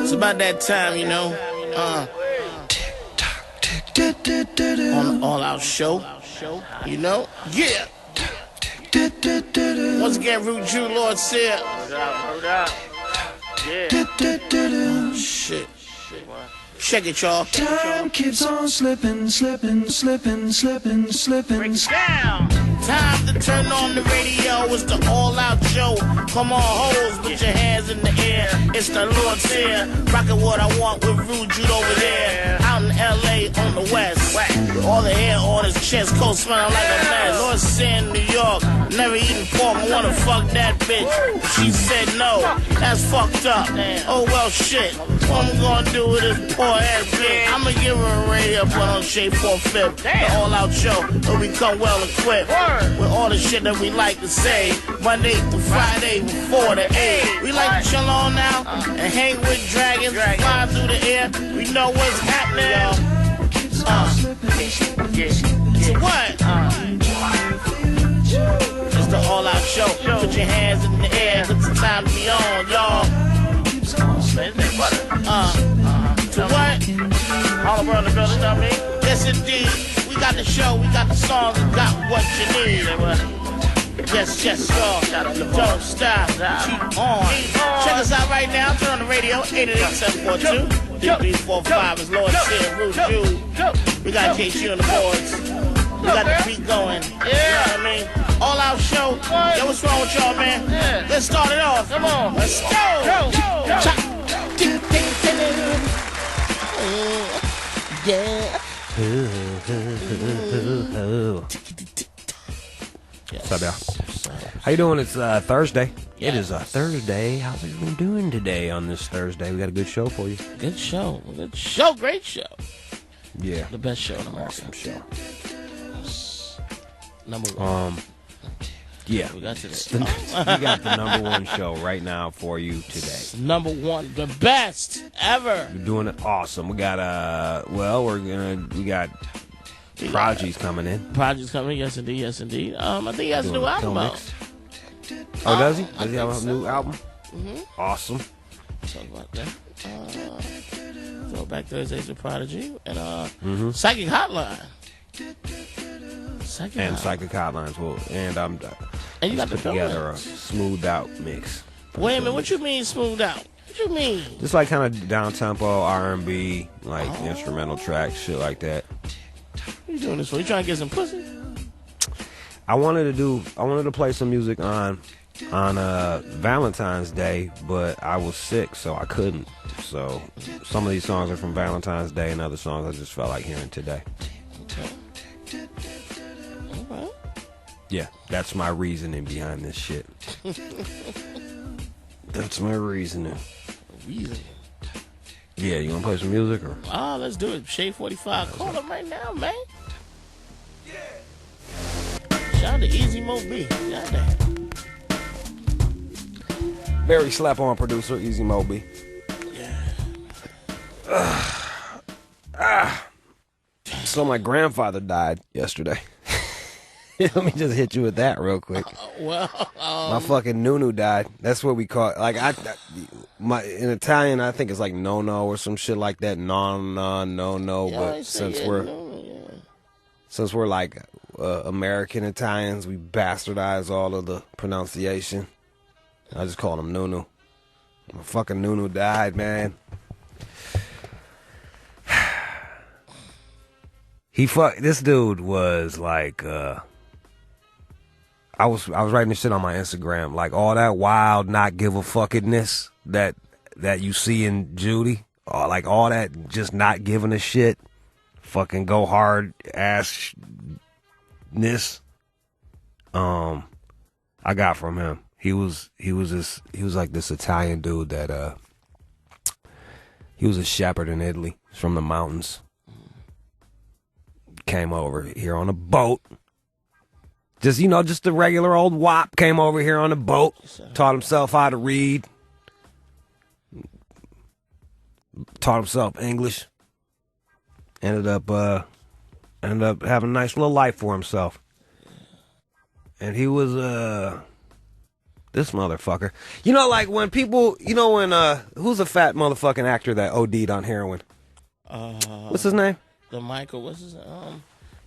It's about that time, you know. On the All Out Show, you know. Yeah. Once again, Root Jude, Lord Sear. Yeah. Shit. Check it, y'all. Time keeps on slipping. Break it down. Time to turn on the radio. It's the All Out Show. Come on, hoes, put your hands in the air. It's the Lord Sear. Rockin' what I want with Rude Jude over there. Out in L.A. on the west. With all the hair on his chest, coat smelling like a mess. Lord Sear in New York. Never eaten pork. I wanna fuck that bitch. She said no. That's fucked up. Oh well, shit. What I'm gonna do with this poor ass bitch? I'ma give her a radio put on Shade 4/5. The All Out Show where we come well equipped with all the shit that we like to say. Monday through Friday from 4 to 8. We like to chill on now and hang with dragons, fly through the air. We know what's happening, y'all. What? It's the All Out Show. Put your hands in the air. It's the time to be on, y'all. To what? All the world in the building, know me? Yes, indeed. We got the show, we got the songs, we got what you need. Yes, y'all. Don't stop. Keep on. Check us out right now. Turn on the radio. 888-742-3345 is Lord Sear, Root Jude. We got JQ on the boards. We got the beat going. You know what I mean? All Out Show. Yo, what's wrong with y'all, man? Let's start it off. Come on. Let's go. Yeah. What's up, y'all? How you doing? It's Thursday. It is a Thursday. How's everyone doing today on this Thursday? We got a good show for you. Good show. Great show. Yeah. The best show in America. Awesome show. Number one. Yeah. We got today. We got the number one show right now for you today. Number one. The best ever. We're doing it awesome. We got we got Prodigy's coming in. Prodigy's coming, yes indeed. I think he has a new album out. Oh, does he? Does he have a new album? Mm-hmm. Awesome. Talk about that. Throwback Thursdays with Prodigy and Psychic Hotline. Psychic Hotlines will, and you got put together a smoothed out mix. Wait a minute, what you mean smoothed out? What you mean? Just like kind of down tempo R&B, like instrumental tracks, shit like that. What you doing this for? You trying to get some pussy? I wanted to play some music on Valentine's Day, but I was sick, so I couldn't. So some of these songs are from Valentine's Day, and other songs I just felt like hearing today. Okay. All right. Yeah, that's my reasoning behind this shit. That's my reasoning. Reasoning? Yeah, you want to play some music? Or? Let's do it. Shade 45. Call him right now, man. Shout out to Easy Mo B. Goddamn. Very slap-on producer, Easy Mo B. Yeah. So my grandfather died yesterday. Let me just hit you with that real quick. My fucking Nunu died. That's what we call it. Like in Italian, I think it's like no or some shit like that. No. But since we're like American Italians, we bastardize all of the pronunciation. I just call him Nunu. My fucking Nunu died, man. This dude was like I was writing this shit on my Instagram, like all that wild not give a fuckingness that you see in Judy, like all that just not giving a shit, fucking go hard assness. I got from him. He was like this Italian dude that he was a shepherd in Italy. He's from the mountains. Came over here on a boat. Just the regular old wop came over here on a boat, taught himself how to read, taught himself English, ended up having a nice little life for himself. And he was, This motherfucker. You know, like when people, you know, when who's a fat motherfucking actor that OD'd on heroin? What's his name? The Michael. What's his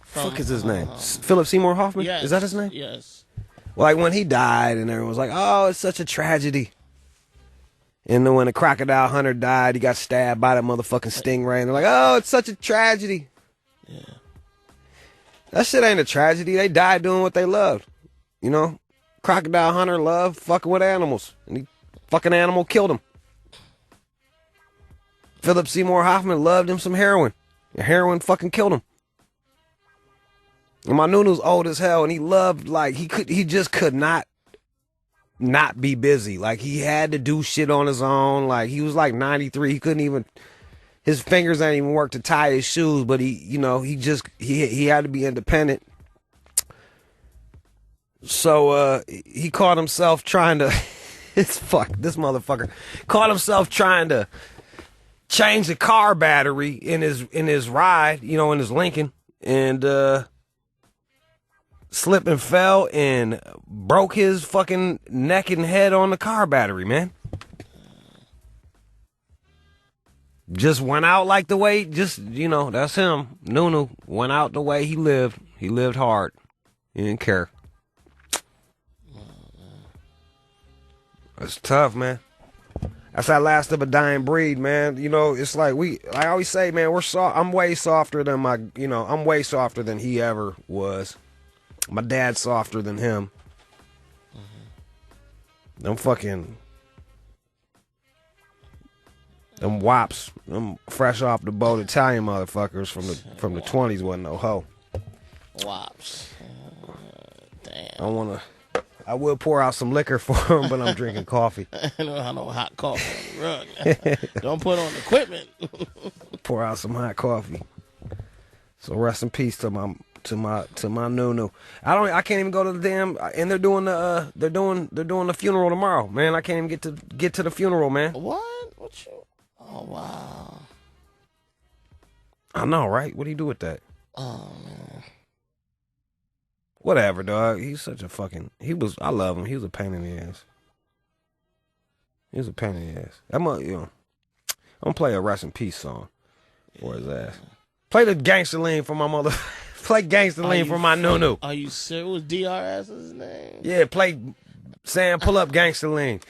fuck is his name? Philip Seymour Hoffman? Yes. Is that his name? Yes. Like when he died, and everyone was like, "Oh, it's such a tragedy." And then when the crocodile hunter died, he got stabbed by that motherfucking stingray, and they're like, "Oh, it's such a tragedy." Yeah. That shit ain't a tragedy. They died doing what they loved. You know, crocodile hunter loved fucking with animals, and he fucking animal killed him. Philip Seymour Hoffman loved him some heroin. And heroin fucking killed him. And my Nunu's old as hell, and he loved, like, he just could not be busy. Like, he had to do shit on his own. Like, he was like 93. He couldn't even, his fingers ain't even work to tie his shoes, but he, you know, he had to be independent. So, he caught himself trying to, this motherfucker, caught himself trying to change the car battery in his ride, you know, in his Lincoln, and, slipped and fell and broke his fucking neck and head on the car battery, man. Just went out like the way, just, you know, that's him. Nunu went out the way he lived. He lived hard. He didn't care. It's tough, man. That's that last of a dying breed, man. You know, it's like I always say, man, I'm way softer than I'm way softer than he ever was. My dad's softer than him. Them wops, them fresh off the boat Italian motherfuckers from the 20s wasn't no hoe. Wops. Damn. I will pour out some liquor for him, but I'm drinking coffee. I don't have no hot coffee on the rug. Don't put on equipment. Pour out some hot coffee. So rest in peace to my Nunu. I can't even go to the damn, and they're doing the funeral tomorrow, man. I can't even get to the funeral, man. What? Oh wow. I know, right? What do you do with that? Oh man. Whatever, dog. He's such a fucking. I love him. He was a pain in the ass. I'm gonna play a rest in peace song for his ass. Play the gangster lean for my mother. Play gangster lean for my Nunu. Are you serious? Was DRS's name? Yeah, play Sam. Pull up gangster lean.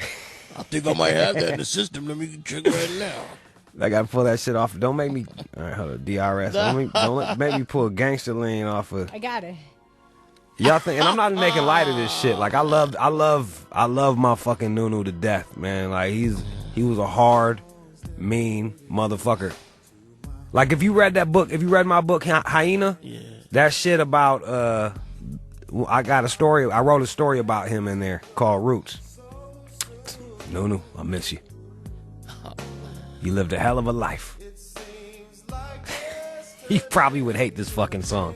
I think I might have that in the system. Let me check right now. I gotta pull that shit off. Don't make me. All right, hold on. DRS. Don't make me pull gangster lean off of. I got it. Y'all think, and I'm not making light of this shit. Like I love my fucking Nunu to death, man. Like he was a hard, mean motherfucker. Like if you read my book Hyena, yeah. That shit about I wrote a story about him in there called Roots. Nunu, I miss you. You lived a hell of a life. He probably would hate this fucking song.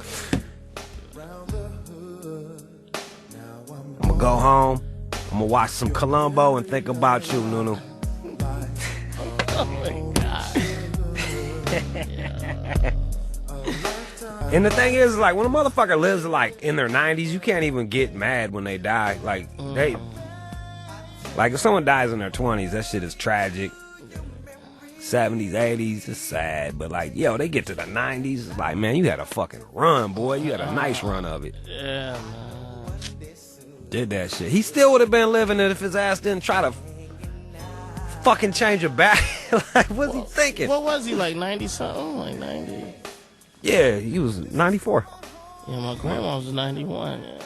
I'm gonna go home. I'm gonna watch some Columbo and think about you, Nunu. Oh my God. And the thing is, like, when a motherfucker lives like in their 90s, you can't even get mad when they die. Like if someone dies in their 20s, that shit is tragic. 70s, 80s, it's sad. But like, yo, they get to the 90s, it's like, man, you had a fucking run, boy. You had a nice run of it. Yeah, man. Did that shit. He still would have been living it if his ass didn't try to fucking change it back. Like, what's he thinking? What was he, like 90 something? Like 90? Yeah, he was 94. Yeah, my grandma was 91. Yeah.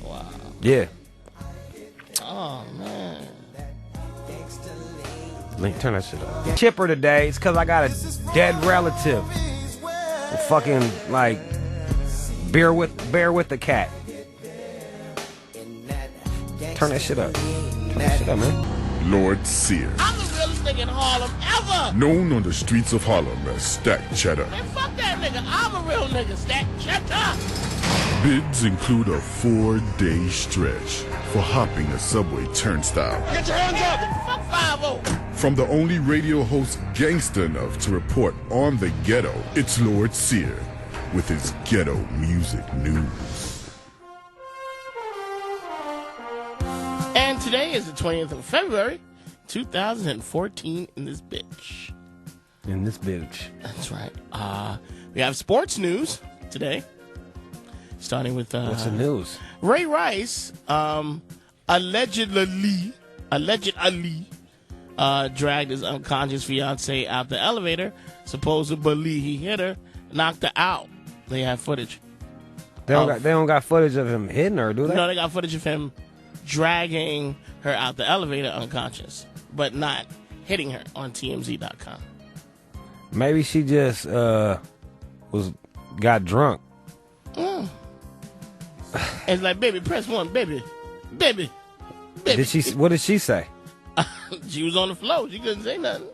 Wow. Yeah. Oh, man. Link, turn that shit up. Chipper today, it's because I got a dead relative. Fucking, like, bear with the cat. Turn that shit up. Turn that shit up, man. Lord Sear. I'm the realest nigga in Harlem ever. Known on the streets of Harlem as Stack Cheddar. Man, fuck that nigga. I'm a real nigga. Stack cheddar. Bids include a 4-day stretch for hopping a subway turnstile. Get your hands up. Fuck 5-0. From the only radio host gangster enough to report on the ghetto, it's Lord Sear with his ghetto music news. Today is the 20th of February, 2014 in this bitch. In this bitch. That's right. We have sports news today. Starting with... What's the news? Ray Rice, allegedly dragged his unconscious fiancée out the elevator. Supposedly he hit her, knocked her out. They have footage. They don't got footage of him hitting her, do they? No, they got footage of him dragging her out the elevator unconscious, but not hitting her on TMZ.com. Maybe she just got drunk. And it's like, baby, press one, baby. What did she say? She was on the floor. She couldn't say nothing.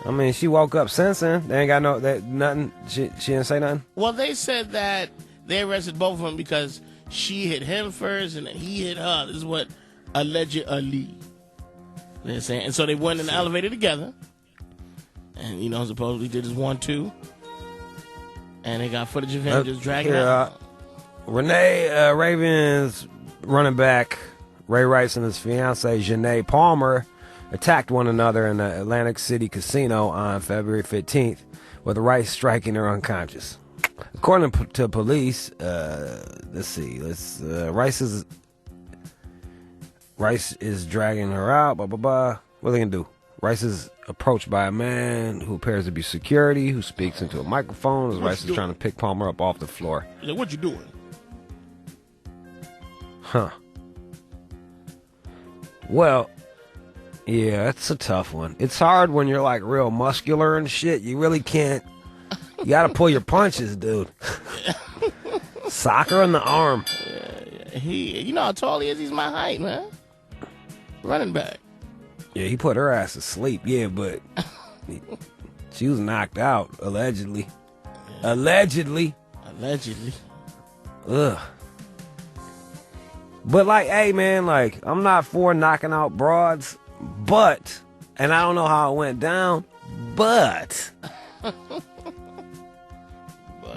I mean, she woke up sensing. They ain't got nothing. She didn't say nothing. Well, they said that they arrested both of them because she hit him first and then he hit her. This is what allegedly they're saying. And so they went in the elevator together. And, supposedly did his 1-2. And they got footage of him just dragging her out. Renee Ravens running back Ray Rice and his fiancée Janae Palmer attacked one another in the Atlantic City casino on February 15th, with Rice striking her unconscious. According to police, Rice is dragging her out. Blah blah blah. What are they gonna do? Rice is approached by a man who appears to be security, who speaks into a microphone as Rice is trying to pick Palmer up off the floor. He's like, what you doing? Huh. Well, yeah, it's a tough one. It's hard when you're like real muscular and shit. You really can't. You gotta pull your punches, dude. Soccer in the arm. Yeah. You know how tall he is? He's my height, man. Running back. Yeah, he put her ass to sleep. Yeah, but she was knocked out, allegedly. Yeah. Allegedly. Ugh. But like, hey man, like, I'm not for knocking out broads, but, and I don't know how it went down, but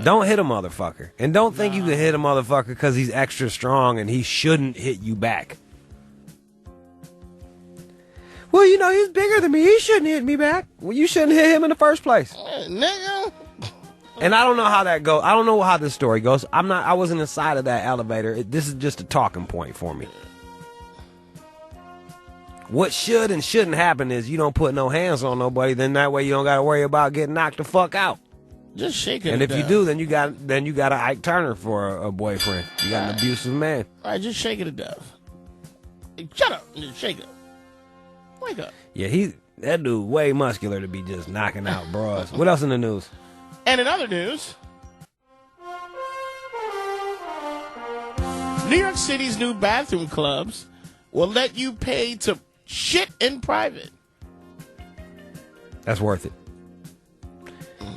don't hit a motherfucker. And don't think you can hit a motherfucker because he's extra strong and he shouldn't hit you back. Well, he's bigger than me. He shouldn't hit me back. Well, you shouldn't hit him in the first place. Nigga. And I don't know how that goes. I don't know how this story goes. I wasn't inside of that elevator. This is just a talking point for me. What should and shouldn't happen is you don't put no hands on nobody. Then that way you don't got to worry about getting knocked the fuck out. Just shake it. And if you do, then you got an Ike Turner for a boyfriend. You got an abusive man. All right, just shake it to death. Hey, shut up and just shake it. Wake up. Yeah, that dude way muscular to be just knocking out bras. What else in the news? And in other news, New York City's new bathroom clubs will let you pay to shit in private. That's worth it.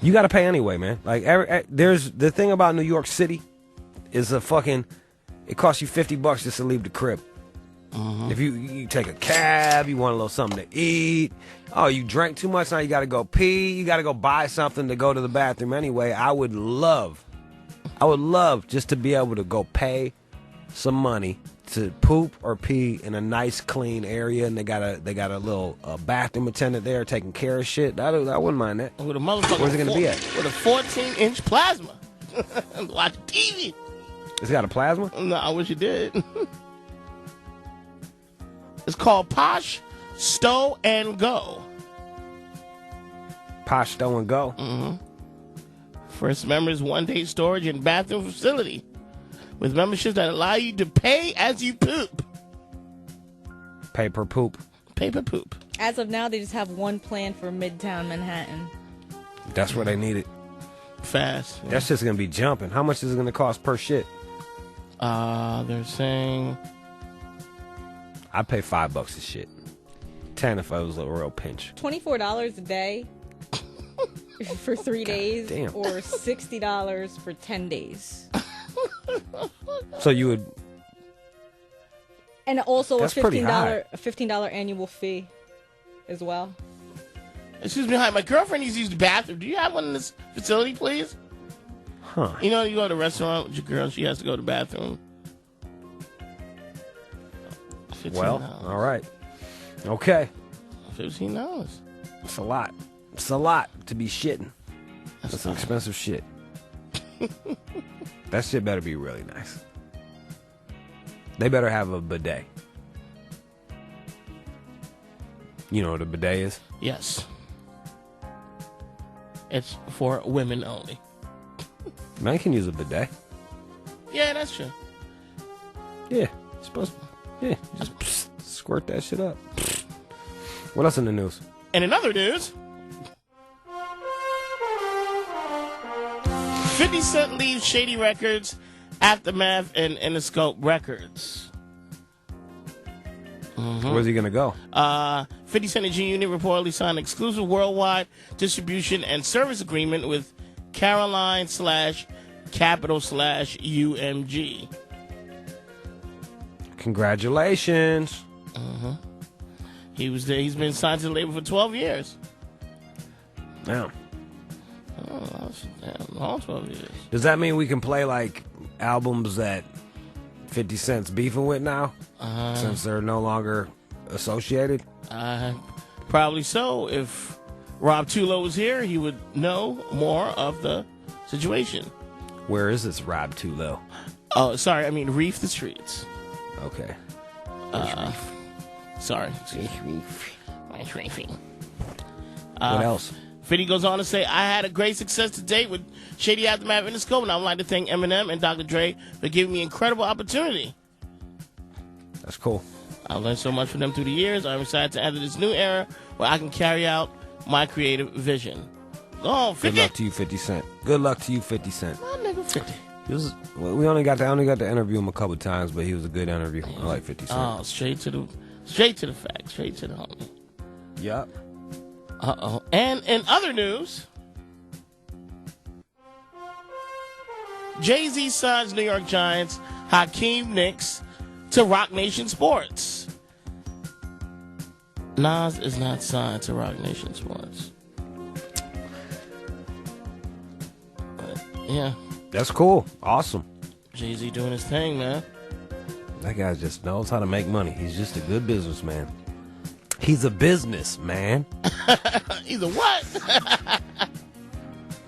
You got to pay anyway, man. Like, there's the thing about New York City is it costs you $50 just to leave the crib. If you take a cab, you want a little something to eat. Oh, you drank too much, now you got to go pee. You got to go buy something to go to the bathroom anyway. I would love just to be able to go pay some money to poop or pee in a nice, clean area, and they got a little bathroom attendant there taking care of shit. I wouldn't mind that. With a motherfucker. Where's it gonna be at? With a 14-inch plasma. Watch TV. It's got a plasma? No, I wish it did. It's called Posh Stow and Go. Posh Stow and Go? Mm-hmm. First members, one-day storage and bathroom facility with memberships that allow you to pay as you poop. Pay per poop. Pay per poop. As of now, they just have one plan for Midtown Manhattan. That's where they need it. Fast. Yeah. That's just going to be jumping. How much is it going to cost per shit? They're saying... I'd pay $5 a shit. 10 if I was a real pinch. $24 a day for 3 days, damn. or $60 for 10 days. So you would... And also That's a $15 annual fee as well. Excuse me, hi. My girlfriend needs to use the bathroom. Do you have one in this facility, please? Huh. You know, you go to a restaurant with your girl, she has to go to the bathroom. $15. Well, all right. Okay. $15. It's a lot. It's a lot to be shitting. That's some expensive shit. That shit better be really nice. They better have a bidet. You know what a bidet is? Yes. It's for women only. Man can use a bidet. Yeah, that's true. Yeah. You're supposed to. Yeah. Just squirt that shit up. What else in the news? And in other news, 50 Cent leaves Shady Records, Aftermath, and Interscope Records. Where's he gonna go? 50 Cent and G Unit reportedly signed an exclusive worldwide distribution and service agreement with Caroline/Capital/UMG. Congratulations. He's been signed to the label for 12 years. Damn. All 12 years. Does that mean we can play like albums that 50 Cent's beefing with now? Since they're no longer associated? Probably so. If Rob Tulo was here, he would know more of the situation. Where is this Rob Tulo? Oh, sorry. I mean, Reef the Streets. Okay. Sorry. What else? 50 goes on to say, I had a great success to date with Shady Aftermath Interscope, and I would like to thank Eminem and Dr. Dre for giving me incredible opportunity. That's cool. I've learned so much from them through the years. I'm excited to enter this new era where I can carry out my creative vision. Oh, 50. Good luck to you, 50 Cent. Good luck to you, 50 Cent. My nigga 50. I only got to interview him a couple times, but he was a good interview. I like 50 Cent. Oh, straight to the fact, straight to the homie. Yup. Uh-oh. And in other news, Jay-Z signs New York Giants Hakeem Nicks to Roc Nation Sports. Nas is not signed to Roc Nation Sports. But, yeah. That's cool. Awesome. Jay-Z doing his thing, man. That guy just knows how to make money. He's just a good businessman. He's a businessman. He's a what?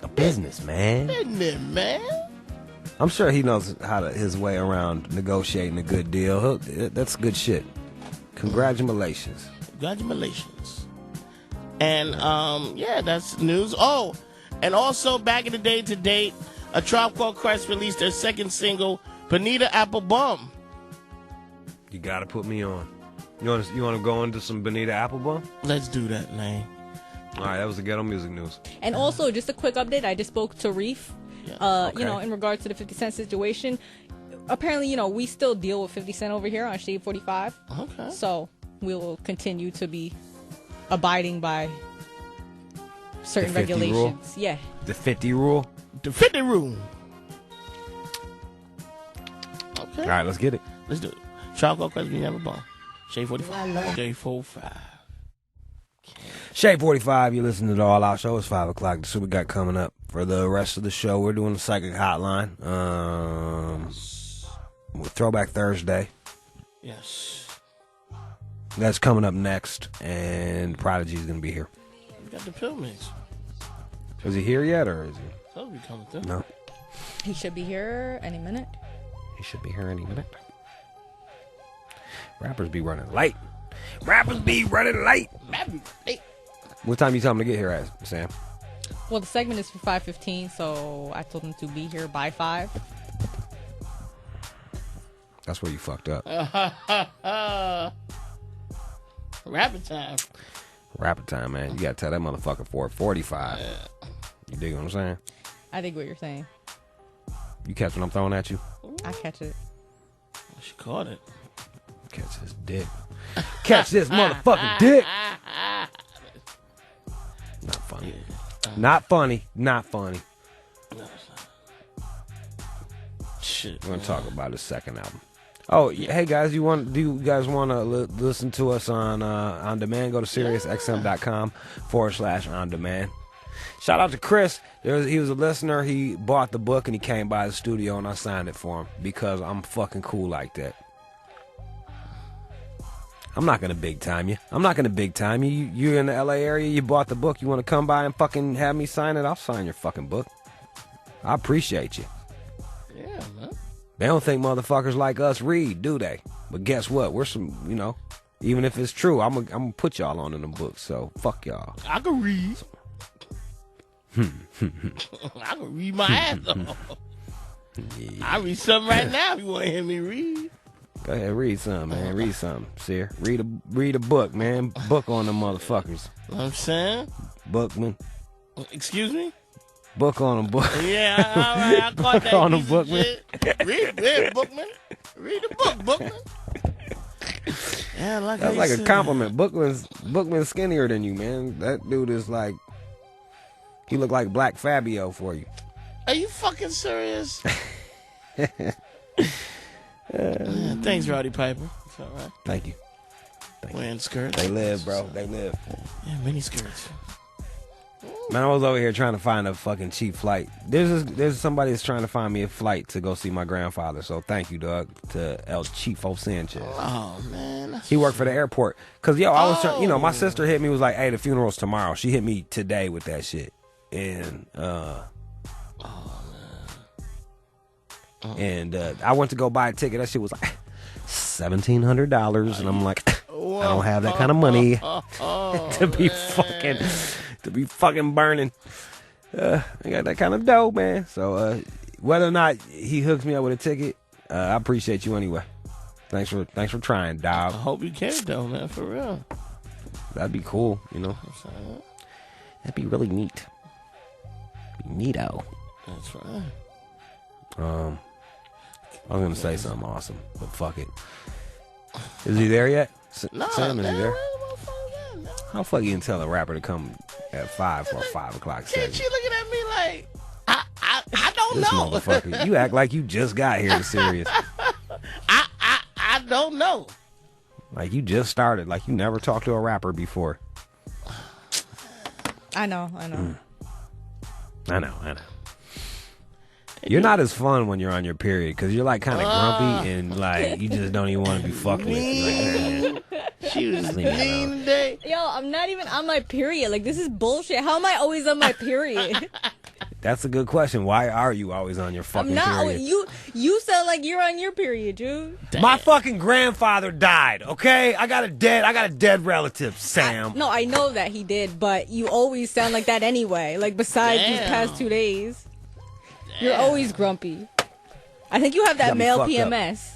A businessman. Man. I'm sure he knows his way around negotiating a good deal. That's good shit. Congratulations. Congratulations. And, yeah, that's news. Oh, and also back in the day to date, A Tribe Called Quest released their second single, Bonita Apple Bum. You gotta put me on. You want to go into some Bonita Applebum? Let's do that, man. All right, that was the Ghetto Music News. And also, just a quick update. I just spoke to Reef. Okay. In regards to the 50 Cent situation. Apparently, we still deal with 50 Cent over here on Shade 45. Okay. So we will continue to be abiding by certain The 50 rule? regulations. Yeah. The 50 rule? The 50 rule. Okay. All right, let's get it. Let's do it. Tribe Called Quest, we never bone. Shade 45. Shade 45. Shade 45, you're listening to the All Out Show. It's 5 o'clock. This is what we got coming up. For the rest of the show, we're doing the Psychic Hotline. Throwback Thursday. Yes. That's coming up next. And Prodigy's going to be here. We got the pill mix. Is he here yet, or is he? So we coming through. No. He should be here any minute. He should be here any minute. Rappers be running late. Rappers be running late. Hey. What time you tell him to get here at, Sam? Well, the segment is for 5:15, so I told him to be here by 5. That's where you fucked up. Rapid time. Rapid time, man. You gotta tell that motherfucker 4:45. You dig what I'm saying? I dig what you're saying. You catch what I'm throwing at you? I catch it. She caught it. Catch this dick. Catch this motherfucking dick. Not funny. Not funny. Not funny. Shit. We're gonna talk about his second album. Oh, hey guys, do you guys want to listen to us on demand? Go to SiriusXM.com/on demand. Shout out to Chris. He was a listener. He bought the book and he came by the studio and I signed it for him because I'm fucking cool like that. I'm not gonna big time you. You're in the LA area. You bought the book. You want to come by and fucking have me sign it? I'll sign your fucking book. I appreciate you. Yeah, man. They don't think motherfuckers like us read, do they? But guess what? We're some, even if it's true, I'm gonna put y'all on in the books. So fuck y'all. I can read. I can read my ass off. Yeah. I read something right now if you want to hear me read. Go ahead, read something, man. Read something, Sear. Read a book, man. Book on them motherfuckers. Know what I'm saying? Bookman. Excuse me? Book on them, book. Yeah, all right. I caught that on them, piece of Bookman. shit. Read Bookman. Read the book, Bookman. Yeah, That's like a compliment. Bookman's skinnier than you, man. That dude is like, he look like Black Fabio for you. Are you fucking serious? Thanks, Roddy Piper. It's all right. Thank you. Wearing skirts. They live, bro. They live. Yeah, mini skirts. Man, I was over here trying to find a fucking cheap flight. There's somebody that's trying to find me a flight to go see my grandfather. So thank you, Doug, to El Chifo Sanchez. Oh man, he worked for the airport. Cause I was trying. My sister hit me, was like, "Hey, the funeral's tomorrow." She hit me today with that shit, and I went to go buy a ticket. That shit was like $1,700, and I'm like, I don't have that kind of money to be fucking burning. I got that kind of dough, man. So whether or not he hooks me up with a ticket, I appreciate you anyway. Thanks for trying, dog. I hope you can though, man, for real. That'd be cool, That'd be really neat. Be neato. That's right. I was gonna say something awesome, but fuck it. Is he there yet? No, Sam, is he there? No. How the fuck you can tell a rapper to come at 5 for a 5 o'clock segment? Can't you looking at me like I don't This know? Motherfucker, you act like you just got here to Sirius. I don't know. Like you just started. Like you never talked to a rapper before. I know. I know. You're not as fun when you're on your period because you're like kind of grumpy and like you just don't even want to be fucked with. Like, she was mean today. Yo, I'm not even on my period. Like this is bullshit. How am I always on my period? That's a good question. Why are you always on your fucking period? You sound like you're on your period, Jude. My fucking grandfather died. Okay, I got a dead relative, Sam. I know that he did, but you always sound like that anyway. Like besides these past 2 days. You're always grumpy. I think you have that male PMS.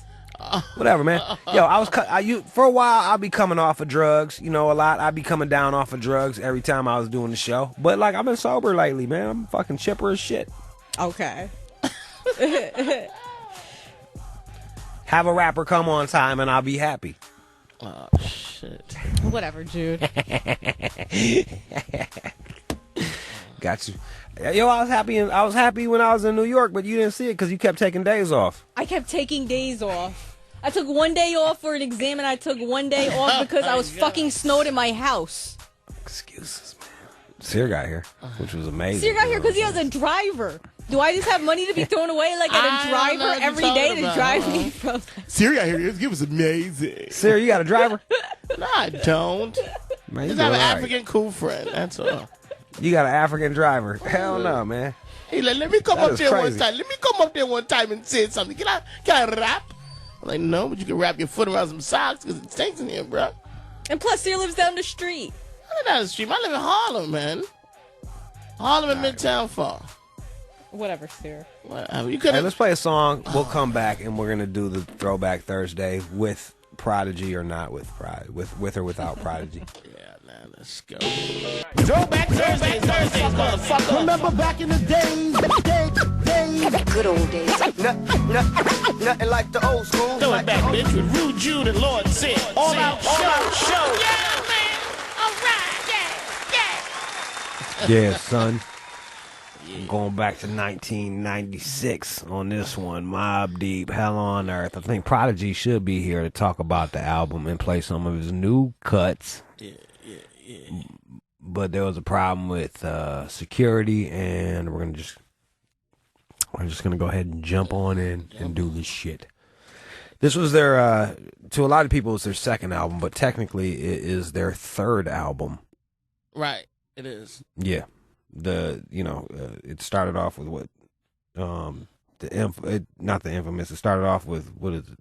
Whatever, man. Yo, for a while I'll be coming off of drugs, a lot. I'd be coming down off of drugs every time I was doing the show. But like I've been sober lately, man. I'm fucking chipper as shit. Okay. Have a rapper come on time and I'll be happy. Oh shit. Whatever, Jude. Got you. Yo, I was happy when I was in New York, but you didn't see it because you kept taking days off. I kept taking days off. I took 1 day off for an exam, and I took 1 day off because I was fucking snowed in my house. Excuses, man. Sear got here, which was amazing. Sear got here because he has a driver. Do I just have money to be thrown away like at a driver every day to drive me from? Sear got here. It was amazing. Sear, you got a driver? No, I don't. Man, just have an African cool friend. That's all. You got an African driver? Hell no, man. He like, let me come up there one time. Let me come up there one time and say something. Can I rap? I'm like, no, but you can wrap your foot around some socks because it stinks in here, bro. And plus, Sear lives down the street. I live down the street. I live in Harlem, man. Harlem and Midtown Fall. Whatever, Sear. Whatever. Hey, let's play a song. We'll come back and we're gonna do the Throwback Thursday with Prodigy or not with or without Prodigy. Let's go. Throwback Thursdays, motherfucker. Remember back in the days. Good old days. Nothing like the old school. Throw it back, bitch, with Rude, Jude, and Lord Sear. All out show. Yeah, man. All right. Yeah. Yeah, son. I'm going back to 1996 on this one. Mobb Deep, Hell on Earth. I think Prodigy should be here to talk about the album and play some of his new cuts. Yeah. But there was a problem with security, and we're just gonna go ahead and jump on in and do this shit. This was their, to a lot of people, it's their second album, but technically it is their third album. Right, it is. Yeah. It started off with what? Not the infamous. It started off with, what is it?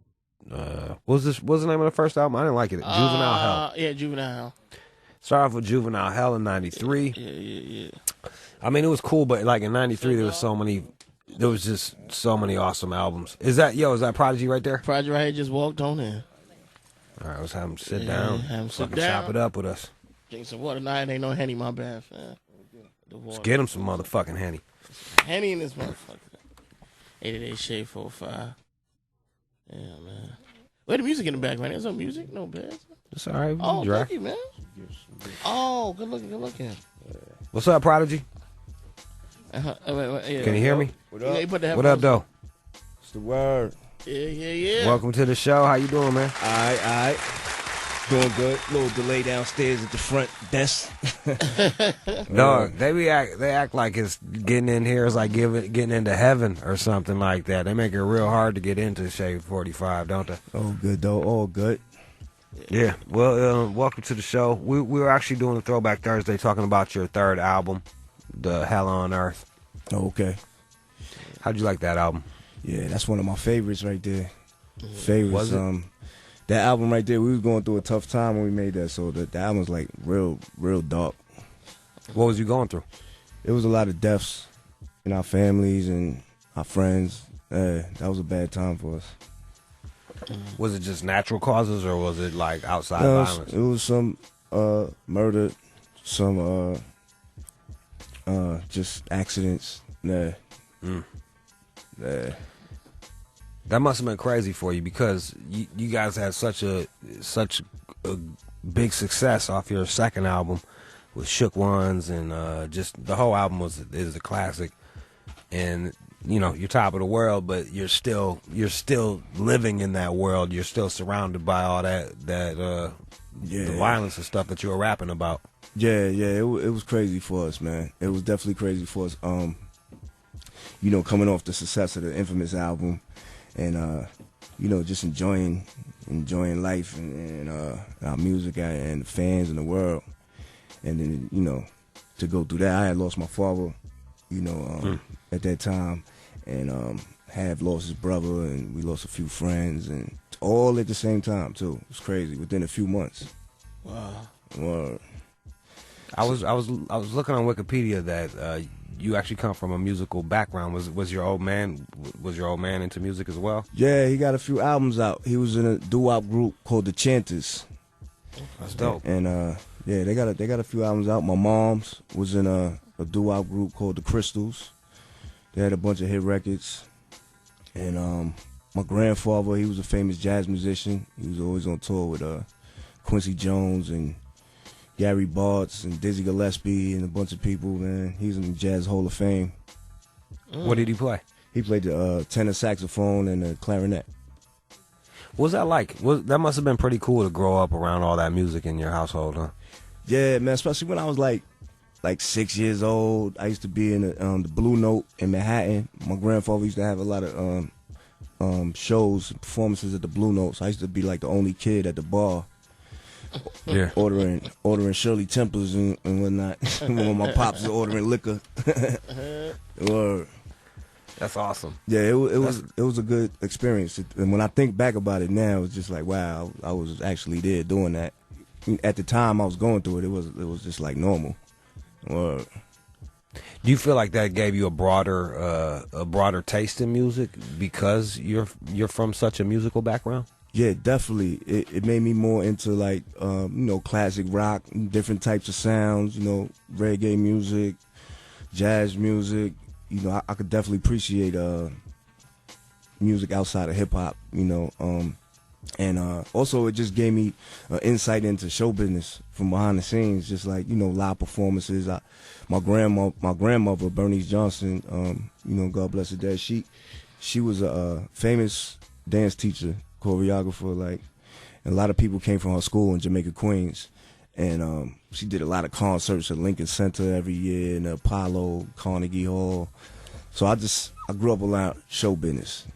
What's the name of the first album? I didn't like it. Juvenile Hell. Yeah, Juvenile Hell. Started off with Juvenile Hell in 93. Yeah. I mean, it was cool, but like in 93, there was just so many awesome albums. Is that Prodigy right there? Prodigy right here just walked on in. All right, let's have him sit down. Have him sit Fucking down. chop it up with us. Drink some water. Nah, it ain't no Henny, my bad, fam. Let's get him some motherfucking Henny. Henny in this motherfucker. 88 Shade 45. Yeah, man. Where the music in the background? There's no music? No bad. It's all right. Oh, thank you, man. Oh, good looking. What's up, Prodigy? Yeah. Can you hear me? What up? What up, though? It's the word. Yeah. Welcome to the show. How you doing, man? All right. Doing good. Little delay downstairs at the front desk. Dog, they act like it's getting in here is like getting into heaven or something like that. They make it real hard to get into Shade 45, don't they? Oh, good, though. All good. Yeah. Well, welcome to the show. We were actually doing a Throwback Thursday talking about your third album, The Hell on Earth. Oh, okay. How'd you like that album? Yeah, that's one of my favorites right there. Favorites. Was it? That album right there, we was going through a tough time when we made that, so the album was like real dark. What was you going through? It was a lot of deaths in our families and our friends. That was a bad time for us. Was it just natural causes or was it like outside violence? It was some murder, some just accidents. Nah. That must have been crazy for you because you guys had such a big success off your second album with Shook Ones and just the whole album is a classic, and you're top of the world, but you're still living in that world. You're still surrounded by all the violence and stuff that you were rapping about. Yeah, it was crazy for us, man. It was definitely crazy for us. Coming off the success of the Infamous album. And just enjoying life and our music and the fans and the world, and then to go through that, I had lost my father, at that time, and have lost his brother, and we lost a few friends, and all at the same time too. It was crazy within a few months. Wow. I was looking on Wikipedia that you actually come from a musical background. Was your old man into music as well? Yeah, he got a few albums out. He was in a doo-wop group called the Chanters. That's dope. And they got a few albums out. My mom's was in a doo-wop group called the Crystals. They had a bunch of hit records. And my grandfather, he was a famous jazz musician. He was always on tour with Quincy Jones and Gary Bartz and Dizzy Gillespie and a bunch of people, man. He's in the Jazz Hall of Fame. What did he play? He played the tenor saxophone and the clarinet. What was that like? That must have been pretty cool to grow up around all that music in your household, huh? Yeah, man, especially when I was like 6 years old. I used to be in the Blue Note in Manhattan. My grandfather used to have a lot of shows, performances at the Blue Note, so I used to be like the only kid at the bar. Yeah, ordering Shirley Temples and whatnot. When my pops was ordering liquor. That's awesome. Yeah, it was a good experience. And when I think back about it now, it's just like, wow, I was actually there doing that. At the time I was going through it, it was just like normal. Do you feel like that gave you a broader taste in music because you're from such a musical background? Yeah, definitely. It made me more into like classic rock, different types of sounds, reggae music, jazz music. I could definitely appreciate music outside of hip hop, and also it just gave me insight into show business from behind the scenes, just like live performances. My grandmother Bernice Johnson, God bless her dead. She was a famous dance teacher, choreographer, and a lot of people came from her school in Jamaica, Queens, and she did a lot of concerts at Lincoln Center every year, in the Apollo, Carnegie Hall. So I grew up around show business,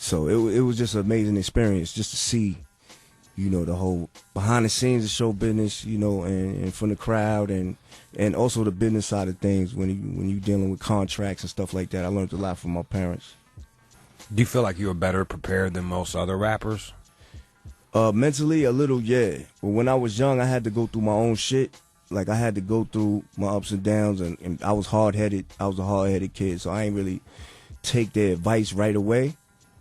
So it was just an amazing experience just to see, you know, the whole behind the scenes of show business, you know, and from the crowd and also the business side of things when you dealing with contracts and stuff like that. I learned a lot from my parents. Do you feel like you were better prepared than most other rappers? Mentally, a little, yeah. But when I was young, I had to go through my own shit. Like, I had to go through my ups and downs, and I was hard-headed. I was a hard-headed kid, so I ain't really take their advice right away.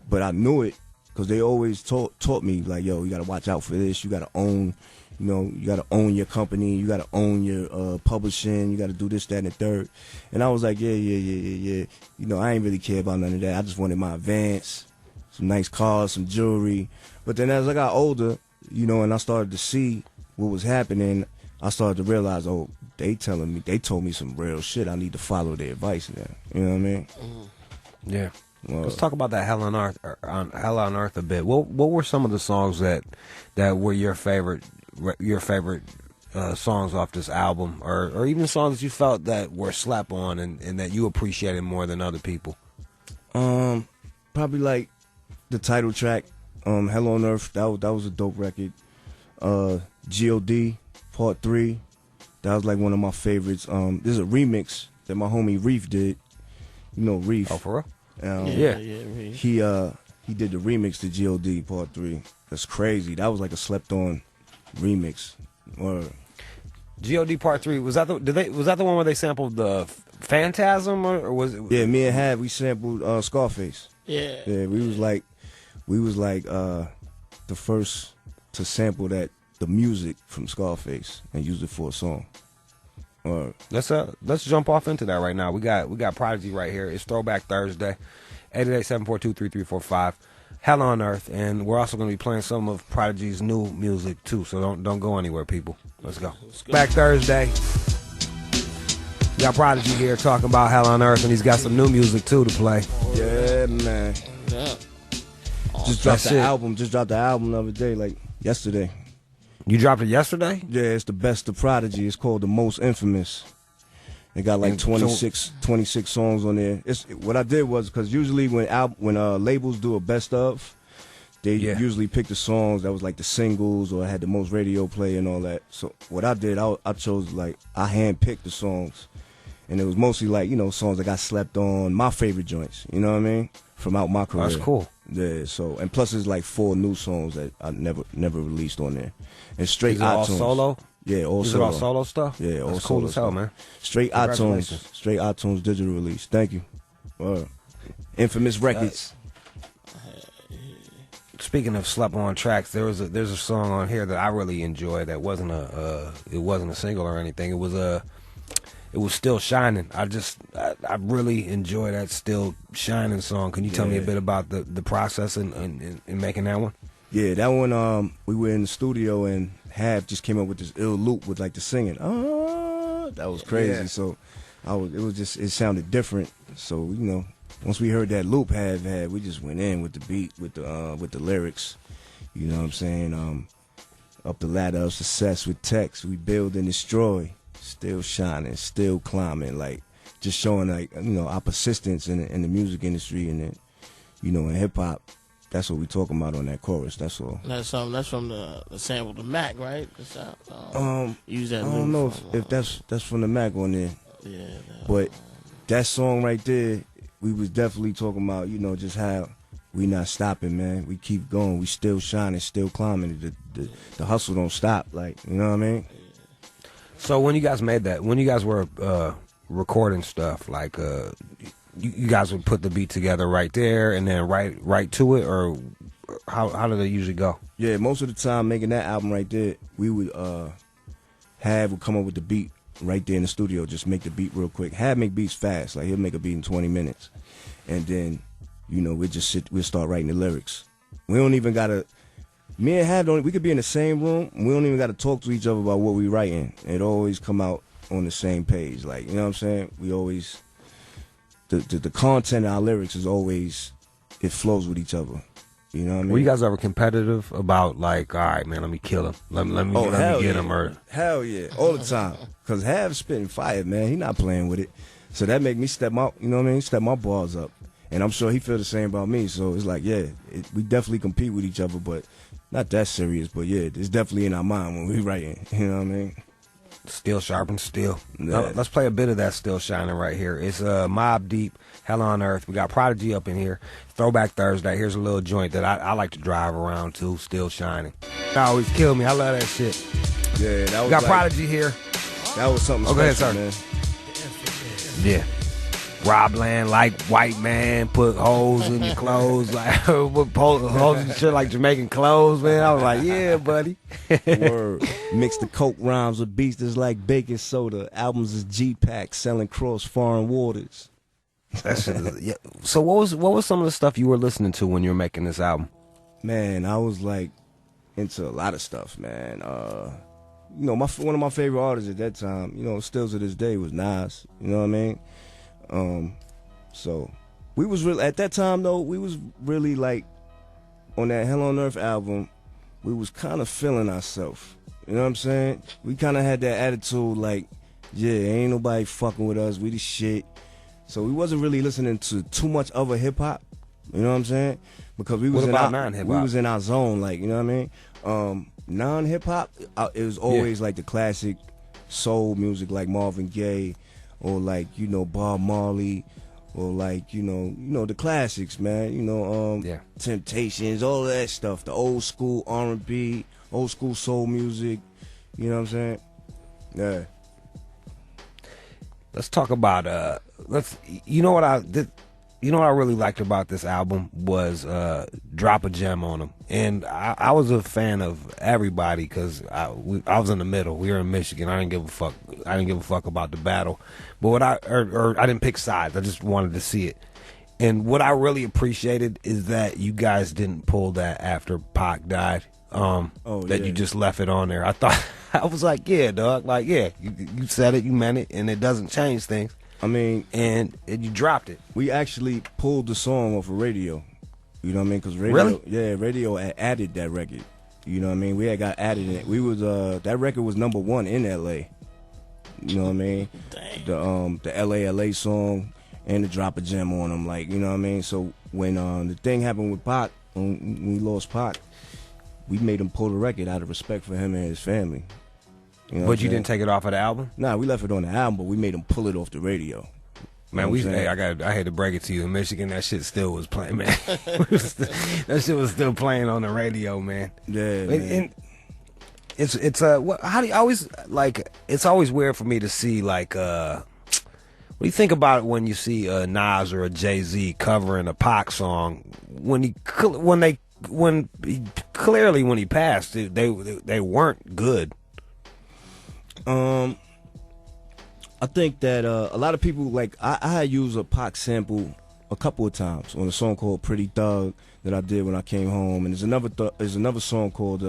But I knew it because they always taught me, like, yo, you got to watch out for this. You got to own, you know, you got to own your company. You got to own your publishing. You got to do this, that, and the third. And I was like, yeah. You know, I ain't really care about none of that. I just wanted my advance, some nice cars, some jewelry. But then as I got older, you know, and I started to see what was happening, I started to realize, oh, they told me some real shit. I need to follow their advice now. You know what I mean? Yeah. Well, let's talk about that Hell on Earth a bit. What were some of the songs that were your favorite songs off this album, or even songs that you felt that were slap on and that you appreciated more than other people? Probably like the title track, Hell on Earth. That was a dope record. God Part 3. That was like one of my favorites. There's a remix that my homie Reef did. You know Reef. Oh, for real? Yeah. He did the remix to God Part 3. That's crazy. That was like a slept on remix. Or God Part 3, was that the one where they sampled the Phantasm, or was it? Yeah, me and Hav, we sampled Scarface. Yeah. Yeah, we was like the first to sample the music from Scarface and use it for a song. Let's jump off into that right now. We got Prodigy right here. It's Throwback Thursday. 888-742-3345. Hell on Earth, and we're also going to be playing some of Prodigy's new music too. So don't go anywhere, people. Let's go. Back Thursday. We got Prodigy here talking about Hell on Earth, and he's got some new music too to play. Yeah, man. Yeah. Just dropped the album. Just dropped the album the other day, like yesterday. You dropped it yesterday? Yeah, it's the best of Prodigy. It's called The Most Infamous. It got like 26 songs on there. What I did was, because usually when labels do a best of, they usually pick the songs that was like the singles or had the most radio play and all that. So what I did, I chose, like, I handpicked the songs. And it was mostly like, you know, songs that got slept on, my favorite joints, you know what I mean? From out my career. That's cool. Yeah, so, and plus there's like 4 new songs that I never released on there. And straight iTunes. All solo? Yeah, all Is solo. it all solo stuff? Yeah, all That's solo cool as hell, man. Straight iTunes digital release. Thank you. Infamous Records. Speaking of slept on tracks, there's a song on here that I really enjoyed that wasn't a single or anything. It was Still Shining. I really enjoy that Still Shining song. Can you tell me a bit about the process in making that one? Yeah, that one, we were in the studio and Hav just came up with this ill loop with like the singing. That was crazy. Yeah. So it sounded different. So, you know, once we heard that loop Hav had, we just went in with the beat, with the lyrics. You know what I'm saying? Up the ladder of success with text, we build and destroy. Still shining, still climbing, like just showing, like, you know, our persistence in the music industry and then, you know, in hip hop. That's what we talking about on that chorus. That's all. That's from the sample, the Mac, right? Use that. I don't know if that's from the Mac on there. Yeah. But that song right there, we was definitely talking about, you know, just how we not stopping, man. We keep going. We still shining, still climbing. The hustle don't stop. Like, you know what I mean? So when you guys made that, when you guys were recording stuff, like you guys would put the beat together right there and then right to it, or how did it usually go? Yeah, most of the time making that album right there, we would would come up with the beat right there in the studio, just make the beat real quick. Make beats fast, like he'll make a beat in 20 minutes, and then, you know, we'll start writing the lyrics. We don't even gotta. Me and Hav we could be in the same room. We don't even got to talk to each other about what we writing. It always come out on the same page. Like, you know what I'm saying? We always, the content of our lyrics is always, it flows with each other. You know what I mean? Were you guys ever competitive about, like, all right, man, let me kill him. Let me get him, or? Hell yeah, all the time. Because Hav's spitting fire, man. He not playing with it. So that make me step my, you know what I mean? Step my balls up. And I'm sure he feel the same about me. So it's like, yeah, we definitely compete with each other, but not that serious. But yeah, it's definitely in our mind when we writing. You know what I mean? Steel sharpens steel. Yeah. Let's play a bit of that Still Shining right here. It's Mobb Deep, Hell on Earth. We got Prodigy up in here. Throwback Thursday. Here's a little joint that I like to drive around to. Still Shining. That always kill me. I love that shit. Yeah, that was We got Prodigy here. That was something special, man. Yeah. Rob Land like white man, put holes in your clothes, like put holes in shit like Jamaican clothes, man. I was like, yeah, buddy. Word. Mix the coke rhymes with beats that's like baking soda. Albums is G-Pack selling cross foreign waters. That shit is, yeah. So what was some of the stuff you were listening to when you were making this album? Man, I was like into a lot of stuff, man. You know, one of my favorite artists at that time, you know, still to this day, was Nas. You know what I mean? So we was really at that time though. We was really like on that Hell on Earth album. We was kind of feeling ourselves. You know what I'm saying? We kind of had that attitude like, yeah, ain't nobody fucking with us. We the shit. So we wasn't really listening to too much other hip hop. You know what I'm saying? Because we was in our zone. Like, you know what I mean? Non-hip hop, it was always like the classic soul music, like Marvin Gaye, or like, you know, Bob Marley, or like, you know the classics, man. You know, Temptations, all of that stuff. The old school R&B, old school soul music. You know what I'm saying? Yeah. Let's talk about you know what I really liked about this album was Drop a Gem on them. And I was a fan of everybody because I was in the middle. We were in Michigan. I didn't give a fuck. I didn't give a fuck about the battle. But what I didn't pick sides. I just wanted to see it. And what I really appreciated is that you guys didn't pull that after Pac died. You just left it on there. I was like, yeah, dog. Like, yeah, you said it, you meant it, and it doesn't change things. I mean, and you dropped it. We actually pulled the song off of radio. You know what I mean? Because radio, really? Yeah, radio added that record. You know what I mean? We had got added in it. We was that record was #1 in LA. You know what I mean? Dang. The LA song and the Drop a Gem on them, like, you know what I mean? So when the thing happened with Pac, when we lost Pac, we made him pull the record out of respect for him and his family. You know but you didn't take it off of the album? Nah, we left it on the album, but we made him pull it off the radio. Man, I hate to break it to you. In Michigan, that shit still was playing, man. That shit was still playing on the radio, man. Yeah, man. How do you always, like, it's always weird for me to see, like, what do you think about it when you see a Nas or a Jay-Z covering a Pac song when he passed, they weren't good. I think that a lot of people, like, I had used a Pac sample a couple of times on a song called Pretty Thug that I did when I came home, and there's another song called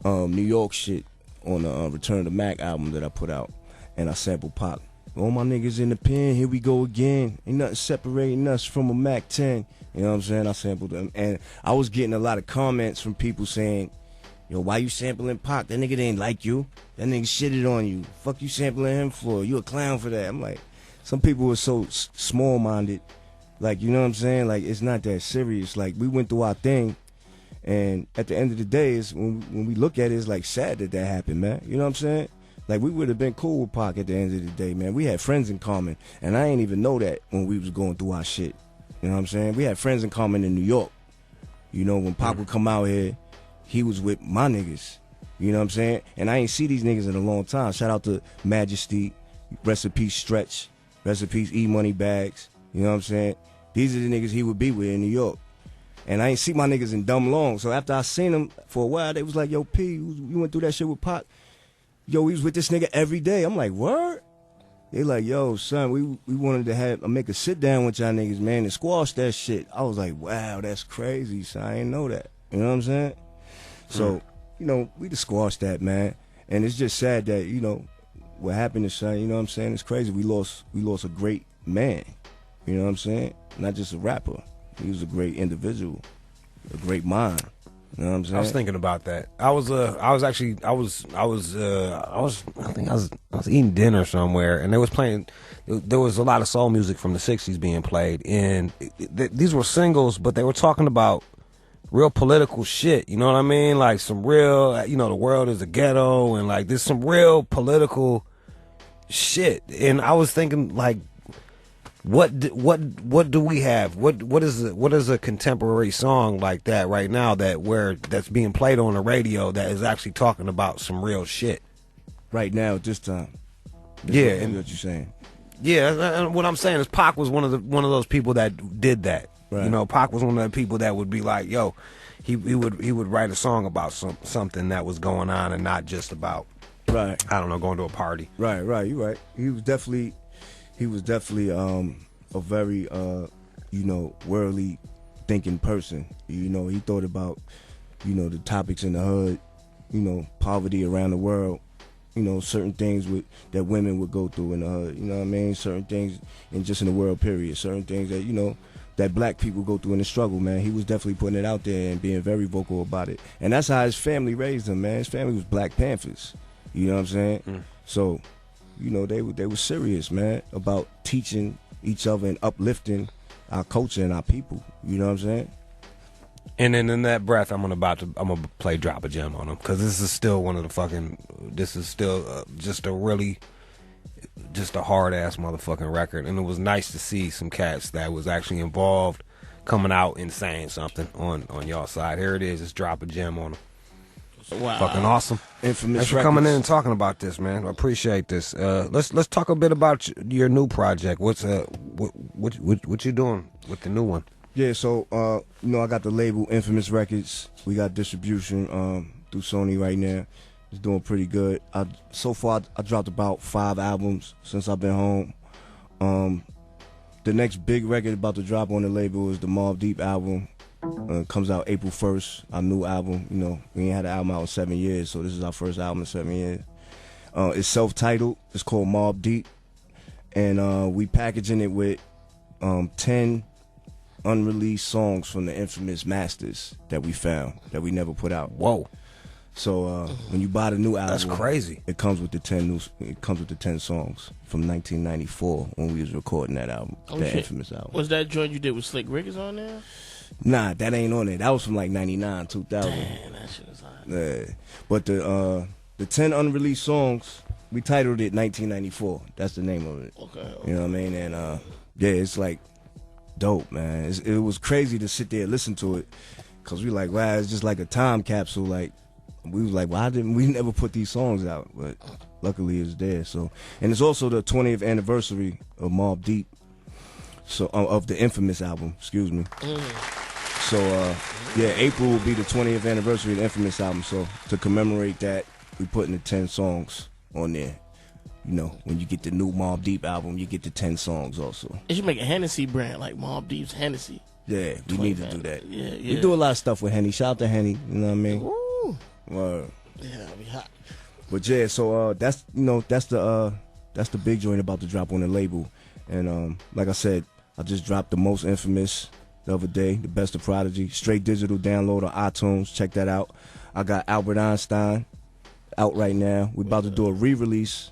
New York Shit on the Return to Mac album that I put out, and I sampled Pac. All my niggas in the pen, here we go again. Ain't nothing separating us from a Mac 10. You know what I'm saying? I sampled them, and I was getting a lot of comments from people saying, yo, why you sampling Pac? That nigga didn't like you. That nigga shitted on you. Fuck you sampling him for? You a clown for that. I'm like, some people were so small-minded. Like, you know what I'm saying? Like, it's not that serious. Like, we went through our thing, and at the end of the day, is when we look at it, it's like sad that happened, man. You know what I'm saying? Like, we would have been cool with Pac at the end of the day, man. We had friends in common, and I ain't even know that when we was going through our shit. You know what I'm saying? We had friends in common in New York. You know, when Pac would come out here, he was with my niggas. You know what I'm saying? And I ain't see these niggas in a long time. Shout out to Majesty, rest in peace Stretch, rest in peace E-Money Bags. You know what I'm saying? These are the niggas he would be with in New York. And I ain't see my niggas in dumb long. So after I seen them for a while, they was like, yo, P, you went through that shit with Pac. Yo, we was with this nigga every day. I'm like, word? They like, yo, son, we wanted to make a sit down with y'all niggas, man, and squash that shit. I was like, wow, that's crazy, son. I ain't know that. You know what I'm saying? So, you know, we just squashed that, man. And it's just sad that, you know, what happened to son, you know what I'm saying? It's crazy. We lost a great man. You know what I'm saying? Not just a rapper. He was a great individual, a great mind. You know what I'm saying? I was thinking about that. I was eating dinner somewhere, and they was playing. There was a lot of soul music from the '60s being played, and these were singles, but they were talking about real political shit. You know what I mean? Like some real, the world is a ghetto, and like there's some real political shit. And I was thinking, like, what do we have? What is a contemporary song like that right now that's being played on the radio that is actually talking about some real shit right now at this time? Yeah, and what you're saying. Yeah, and what I'm saying is Pac was one of those people that did that. Right. You know, Pac was one of the people that would be like, yo, he would write a song about something that was going on and not just about, right, I don't know, going to a party. Right, you're right. He was definitely a very worldly thinking person. You know, he thought about, the topics in the hood, poverty around the world, certain things that women would go through in the hood, you know what I mean? Certain things in the world period, certain things that, that black people go through in the struggle, man. He was definitely putting it out there and being very vocal about it. And that's how his family raised him, man. His family was Black Panthers. You know what I'm saying? Mm. So, they were serious, man, about teaching each other and uplifting our culture and our people. You know what I'm saying? And then in that breath, I'm gonna play Drop a Gem on him, because this is still just a hard ass motherfucking record. And it was nice to see some cats that was actually involved coming out and saying something on y'all side. Here it is. It's Drop a Gem on him. Wow. Fucking awesome. Infamous Thanks for coming in and talking about this, man. I appreciate this. Let's talk a bit about your new project. What you doing with the new one? Yeah, so I got the label Infamous Records. We got distribution through Sony right now. It's doing pretty good. So far I dropped about 5 albums since I've been home. The next big record about to drop on the label is the Mobb Deep album. Comes out April 1st, our new album. We ain't had an album out in 7 years, so this is our first album in 7 years. It's self-titled. It's called Mobb Deep. And we packaging it with 10 unreleased songs from the infamous masters that we found that we never put out. Whoa. So when you buy the new album, that's crazy. It comes with the 10 songs from 1994 when we was recording that album, infamous album. Was that joint you did with Slick Rick is on there? Nah, that ain't on it. That was from like 99, 2000. Damn, that shit was hot. Yeah. But the 10 unreleased songs, we titled it 1994. That's the name of it. Okay. You know what I mean? And yeah, it's like dope, man. It was crazy to sit there and listen to it, because we like, wow, it's just like a time capsule. Like, we was like, why didn't we never put these songs out? But luckily it's there. So, and it's also the 20th anniversary of Mobb Deep, so of the infamous album, excuse me. So yeah, April will be the 20th anniversary of the infamous album. So to commemorate that, we putting the 10 songs on there. When you get the new Mobb Deep album, you get the 10 songs also. It should make a Hennessy brand, like Mobb Deep's Hennessy. Yeah, we need to do that. Yeah. We do a lot of stuff with Henny. Shout out to Henny, you know what I mean? Woo. Word. Yeah, that'll be hot. But yeah, so that's the big joint about to drop on the label. And like I said, I just dropped the Most Infamous the other day, the Best of Prodigy, straight digital download on iTunes. Check that out. I got Albert Einstein out right now. We're about to do a re-release,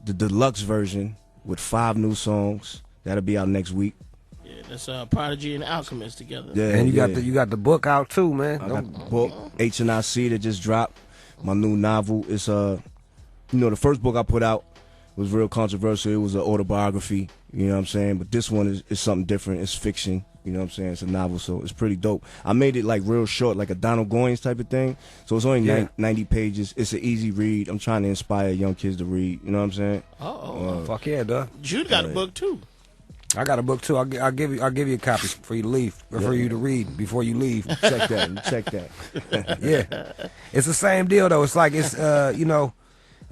the deluxe version with 5 new songs. That'll be out next week. Yeah, that's Prodigy and Alchemist together. Yeah, and you got the book out too, man. I got the book H&IC that just dropped. My new novel is the first book I put out was real controversial. It was an autobiography, you know what I'm saying? But this one is something different. It's fiction, you know what I'm saying? It's a novel, so it's pretty dope. I made it like real short, like a Donald Goines type of thing. So it's only 90 pages. It's an easy read. I'm trying to inspire young kids to read, you know what I'm saying? Fuck yeah, duh. Jude got a book too. I got a book too. I'll give you a copy for you to leave, or for you to read before you leave. Check that. Yeah, it's the same deal though. It's like it's a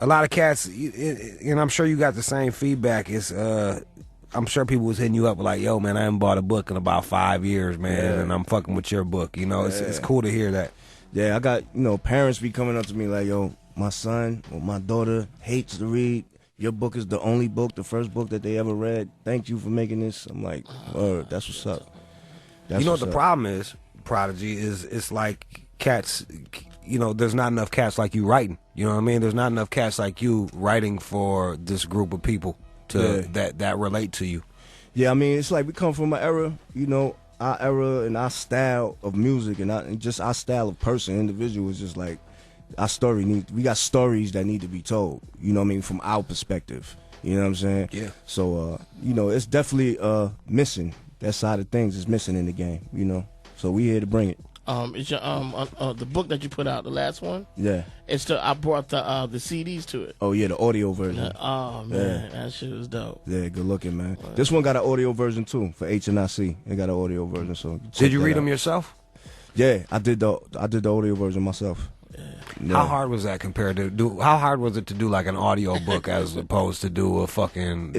lot of cats, and I'm sure you got the same feedback. It's I'm sure people was hitting you up like, yo, man, I haven't bought a book in about 5 years, man, and I'm fucking with your book. It's cool to hear that. Yeah, I got parents be coming up to me like, yo, my son or my daughter hates to read. Your book is the only book, the first book that they ever read. Thank you for making this. I'm like, that's what's up. What the problem is, Prodigy, is it's like cats, you know, there's not enough cats like you writing. You know what I mean? There's not enough cats like you writing for this group of people that relate to you. Yeah, I mean, it's like we come from an era, you know, our era and our style of music and just our style of person, individual is just like we got stories that need to be told, you know what I mean, from our perspective. You know what I'm saying? Yeah. So, you know, it's definitely missing. That side of things is missing in the game, you know. So we here to bring it. It's your the book that you put out, the last one. Yeah. I brought the CDs to it. Oh yeah, the audio version. Oh man, that shit was dope. Yeah, good looking, man. This one got an audio version too for HNIC. It got an audio version. So did you read them yourself? Yeah, I did the audio version myself. Yeah. How hard was that compared to how hard was it to do like an audio book as opposed to do a fucking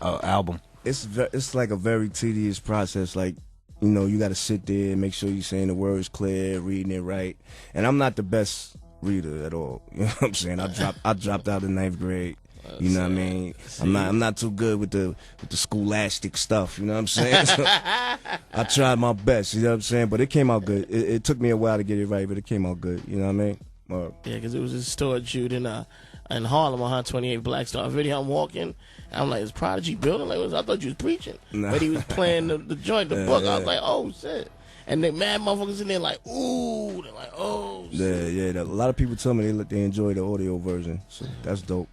album? It's like a very tedious process. Like, you know, you got to sit there and make sure you're saying the words clear, reading it right. And I'm not the best reader at all. You know what I'm saying? I dropped out in 9th grade. You know what I mean? I'm not too good with the scholastic stuff. You know what I'm saying? So I tried my best. You know what I'm saying? But it came out good. It took me a while to get it right, but it came out good. You know what I mean? Yeah, because it was a store at Jude in Harlem on 128 Black Star. Video I'm walking. I'm like, is Prodigy building? Like, I thought you was preaching. Nah. But he was playing the joint, the book. I was like, oh, shit. And they mad motherfuckers in there like, ooh. They're like, oh, shit. Yeah. A lot of people tell me they enjoy the audio version. So that's dope.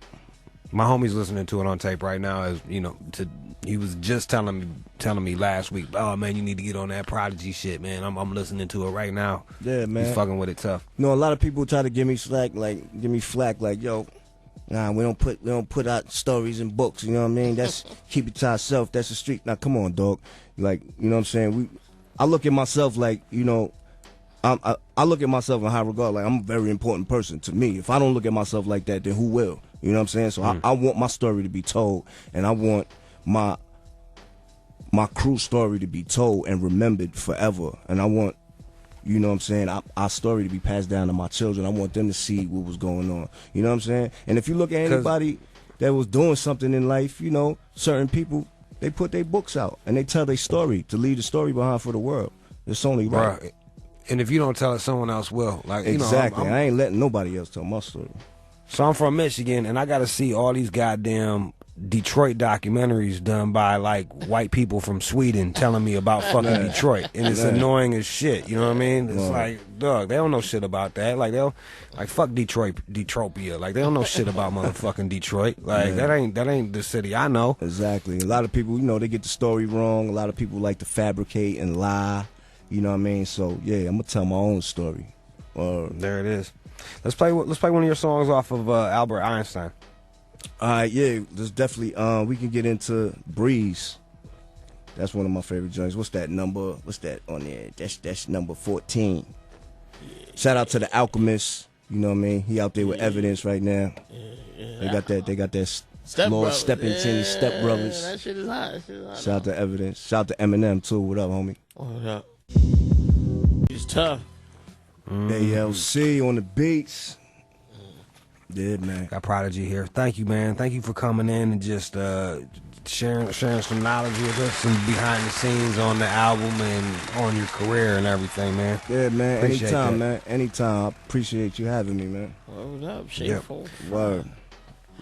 My homie's listening to it on tape right now. As you know, he was just telling me last week, oh, man, you need to get on that Prodigy shit, man. I'm listening to it right now. Yeah, man. He's fucking with it tough. You know, a lot of people try to give me flack, like, yo, nah, we don't put out stories in books, you know what I mean? That's keep it to ourselves. That's the street. Now, come on, dog. Like, you know what I'm saying? I look at myself like, you know, I look at myself in high regard. Like, I'm a very important person to me. If I don't look at myself like that, then who will? You know what I'm saying? So I want my story to be told, and I want my crew story to be told and remembered forever. And I want, you know what I'm saying, our story to be passed down to my children. I want them to see what was going on. You know what I'm saying? And if you look at anybody that was doing something in life, you know, certain people, they put their books out and they tell their story to leave the story behind for the world. It's only right. And if you don't tell it, someone else will. Like, exactly. You know, I ain't letting nobody else tell my story. So I'm from Michigan, and I got to see all these goddamn Detroit documentaries done by like white people from Sweden telling me about fucking Detroit, and it's annoying as shit. You know what I mean? It's like, dog, they don't know shit about that. Like fuck Detroitopia. Like they don't know shit about motherfucking Detroit. Like that ain't the city I know. Exactly. A lot of people, you know, they get the story wrong. A lot of people like to fabricate and lie. You know what I mean? So yeah, I'm gonna tell my own story. There it is. Let's play one of your songs off of Albert Einstein. All right, yeah, there's definitely we can get into Breeze. That's one of my favorite joints. What's that number? What's that on there? That's number 14. Shout out to the Alchemist. You know what I mean? He out there with Evidence right now. They got that Lord Steppington Step Brothers. That shit is hot. Shout out to Evidence. Shout out to Eminem too. What up, homie? What up? He's tough. ALC on the beats. Yeah, man. Got Prodigy here. Thank you, man. Thank you for coming in and just sharing some knowledge with us and behind the scenes on the album and on your career and everything, man. Yeah, man. Appreciate anytime, man. Anytime. I appreciate you having me, man. Word up, shameful. Yep. Word.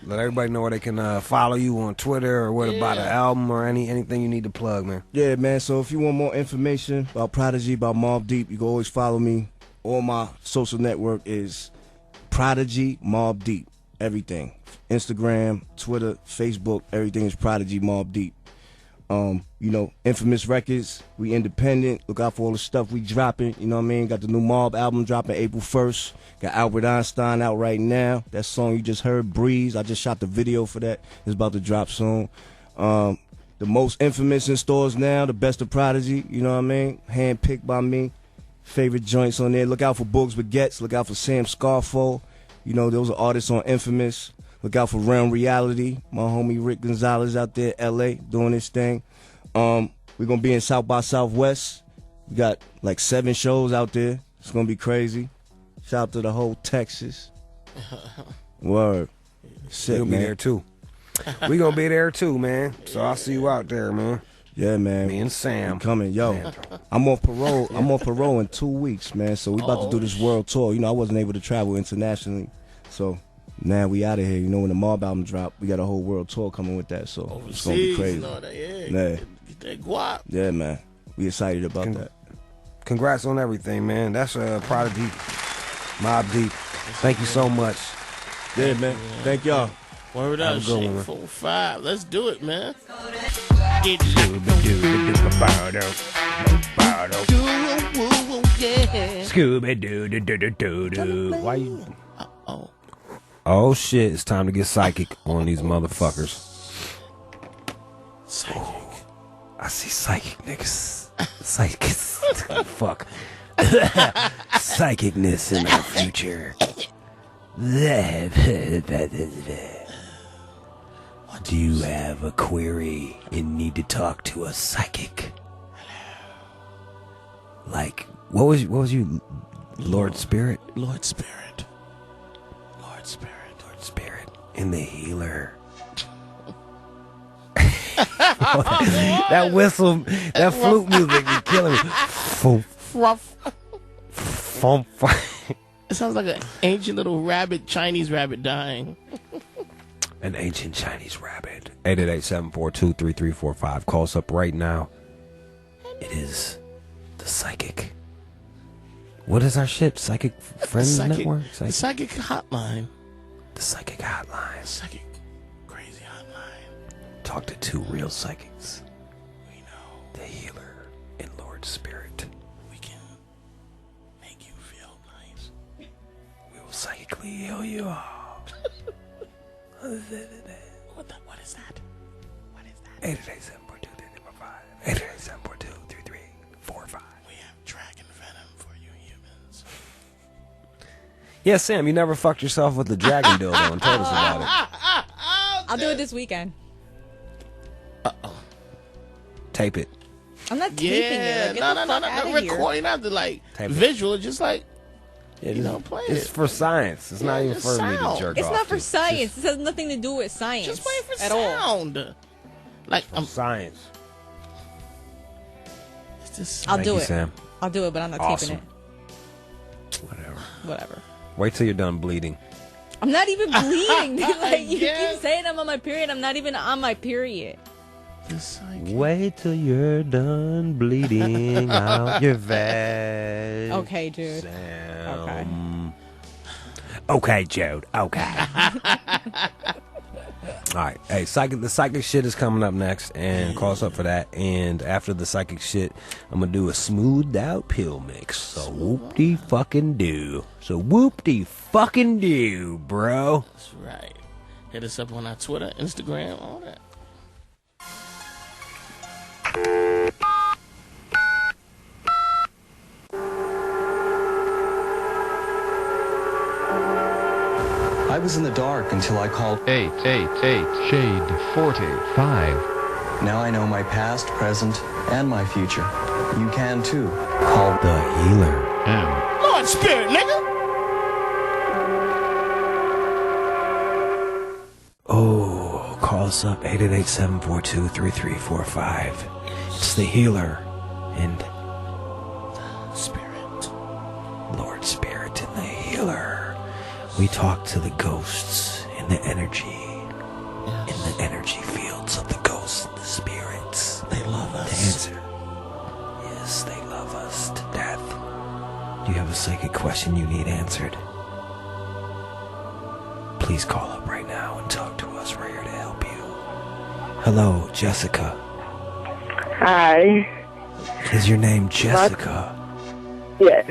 Let everybody know where they can follow you on Twitter or what about an album or anything you need to plug, man. Yeah, man. So if you want more information about Prodigy, about Mobb Deep, you can always follow me. All my social network is Prodigy Mobb Deep. Everything. Instagram, Twitter, Facebook, everything is Prodigy Mobb Deep. You know, Infamous Records, we independent. Look out for all the stuff we dropping. You know what I mean? Got the new Mobb album dropping April 1st. Got Albert Einstein out right now. That song you just heard, Breeze. I just shot the video for that. It's about to drop soon. The most infamous in stores now, the best of Prodigy. You know what I mean? Handpicked by me. Favorite joints on there. Look out for Boogs Baguettes. Look out for Sam Scarfo. You know, those are artists on Infamous. Look out for Realm Reality. My homie Rick Gonzalez out there, LA, doing his thing. We're going to be in South by Southwest. We got like 7 shows out there. It's going to be crazy. Shout out to the whole Texas. Word. We'll be there too. We going to be there too, man. So I'll see you out there, man. Yeah, man. Me and Sam. We coming. Yo, I'm off parole. I'm off parole in 2 weeks, man. So we about to do this world tour. You know, I wasn't able to travel internationally. So now we out of here. You know, when the Mob album drop, we got a whole world tour coming with that. So Overseas, it's going to be crazy. Get that guap. Yeah, man. We excited about that. Congrats on everything, man. That's Prodigy, Mob Deep. Thank you so much. Yeah, man. Thank y'all. Word up, Shake 4-5. Let's do it, man. Scooby-Doo. Why you? Oh shit! It's time to get psychic on these motherfuckers. Psychic. I see psychic niggas. Psychics. Fuck. Psychicness in our future. Do you have a query and need to talk to a psychic? Like, what was you, Lord Spirit? Lord Spirit. And the healer. That whistle, that flute music is killing me. It sounds like an ancient little rabbit, Chinese rabbit dying. An ancient Chinese rabbit. 888-742-3345. Call us up right now. It is the psychic. What is our shit? Psychic Friends Network? The psychic hotline. The psychic hotline. Psychic crazy hotline. Talk to two real psychics. We know. The healer and Lord Spirit. We can make you feel nice. We will psychically heal you all. What is that? 888-742-3345. 888-742-3345. We have dragon venom for you humans. Yeah, Sam, you never fucked yourself with the dragon dildo and told us about it. I'll do it this weekend. Tape it. I'm not taping it. Like, No. Recording, not the visual, just like, play it. It's for science. It's not even for me to jerk It's off not for to. science. This has nothing to do with science. Just play it for at sound. all. Like, Science. I'll do you, it. Sam. I'll do it, but I'm not Awesome. taping Whatever. it. Wait till you're done bleeding. I'm not even bleeding. Like, you keep saying I'm on my period. I'm not even on my period. Wait till you're done bleeding out your vag. Okay, Jude. Sam. Okay, Jude. Okay. All right. Hey, the psychic shit is coming up next, and call us up for that. And after the psychic shit, I'm gonna do a smoothed out pill mix. So whoop-de fucking do. Bro. That's right. Hit us up on our Twitter, Instagram, all that. I was in the dark until I called 888-SHADE-45. Now I know my past, present, and my future. You can too. Call the healer. Lord Spirit, nigga! Oh, call us up 888-742-3345. It's the healer and Spirit. Lord Spirit and the healer. We talk to the ghosts and the energy in the energy fields of the ghosts and the spirits. They love us. The answer. Yes, they love us to death. Do you have a psychic question you need answered? Please call up right now and talk to us. We're here to help you. Hello, Jessica. Hi. Is your name Jessica? Yes.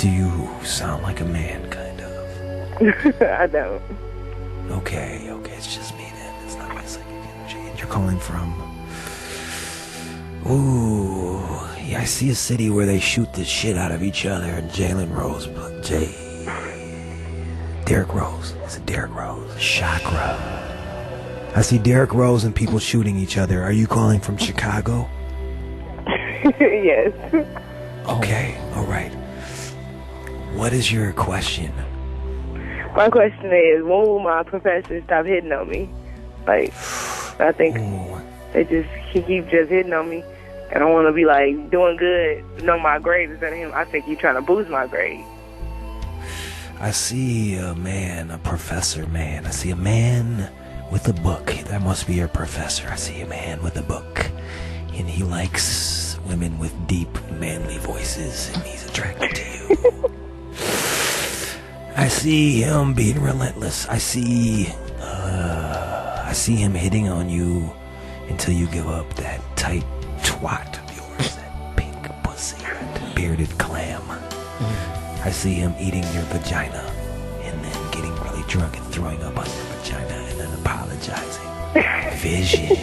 Do you sound like a man, kind of? I don't. Okay, it's just me then. It's not my psychic energy. And you're calling from... Ooh, yeah, I see a city where they shoot the shit out of each other. And Derrick Rose. Is it Derrick Rose? Chakra. I see Derrick Rose and people shooting each other. Are you calling from Chicago? Yes. Okay, alright. What is your question? My question is, when will my professor stop hitting on me? Like, I think he keeps just hitting on me. And I want to be like doing good, know my grades instead of him. I think he's trying to boost my grade. I see a man, a professor man. I see a man with a book. That must be your professor. I see a man with a book. And he likes women with deep, manly voices. And he's attracted to you. I see him being relentless. I see him hitting on you until you give up that tight twat of yours, that pink pussy, that bearded clam. I see him eating your vagina and then getting really drunk and throwing up on your vagina and then apologizing. Vision.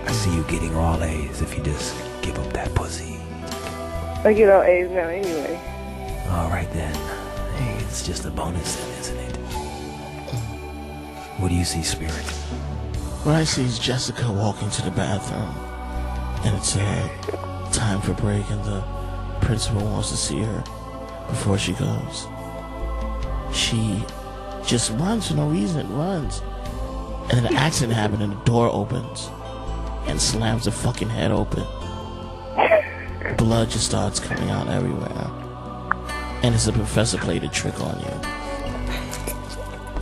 I see you getting all A's if you just give up that pussy. I get all A's now anyway. All right then. Hey, it's just a bonus then, isn't it? What do you see, Spirit? What I see is Jessica walking to the bathroom, and it's time for break, and the principal wants to see her before she goes. She just runs for no reason, runs. And then an accident happened, and the door opens and slams the fucking head open. Blood just starts coming out everywhere. And it's the professor played a trick on you.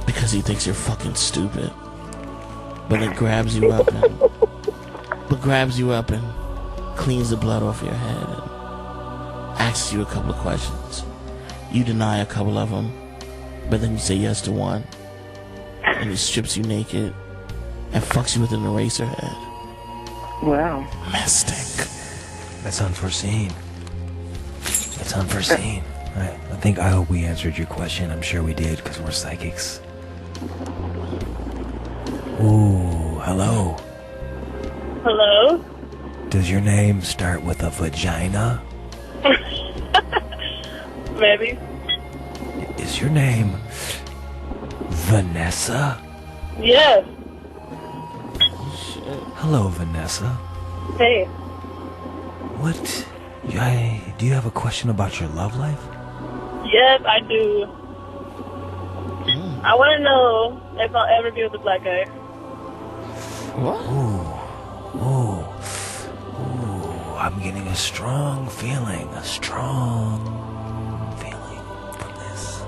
Because he thinks you're fucking stupid. But it grabs you up and cleans the blood off your head and asks you a couple of questions. You deny a couple of them, but then you say yes to one. And he strips you naked and fucks you with an eraser head. Wow. Mystic. That's unforeseen. That's unforeseen. I hope we answered your question. I'm sure we did, because we're psychics. Ooh, hello. Hello? Does your name start with a vagina? Maybe. Is your name Vanessa? Yes. Hello, Vanessa. Hey. What? Do you have a question about your love life? Yes, I do. I want to know if I'll ever be with a black guy. What? Ooh, I'm getting a strong feeling from this.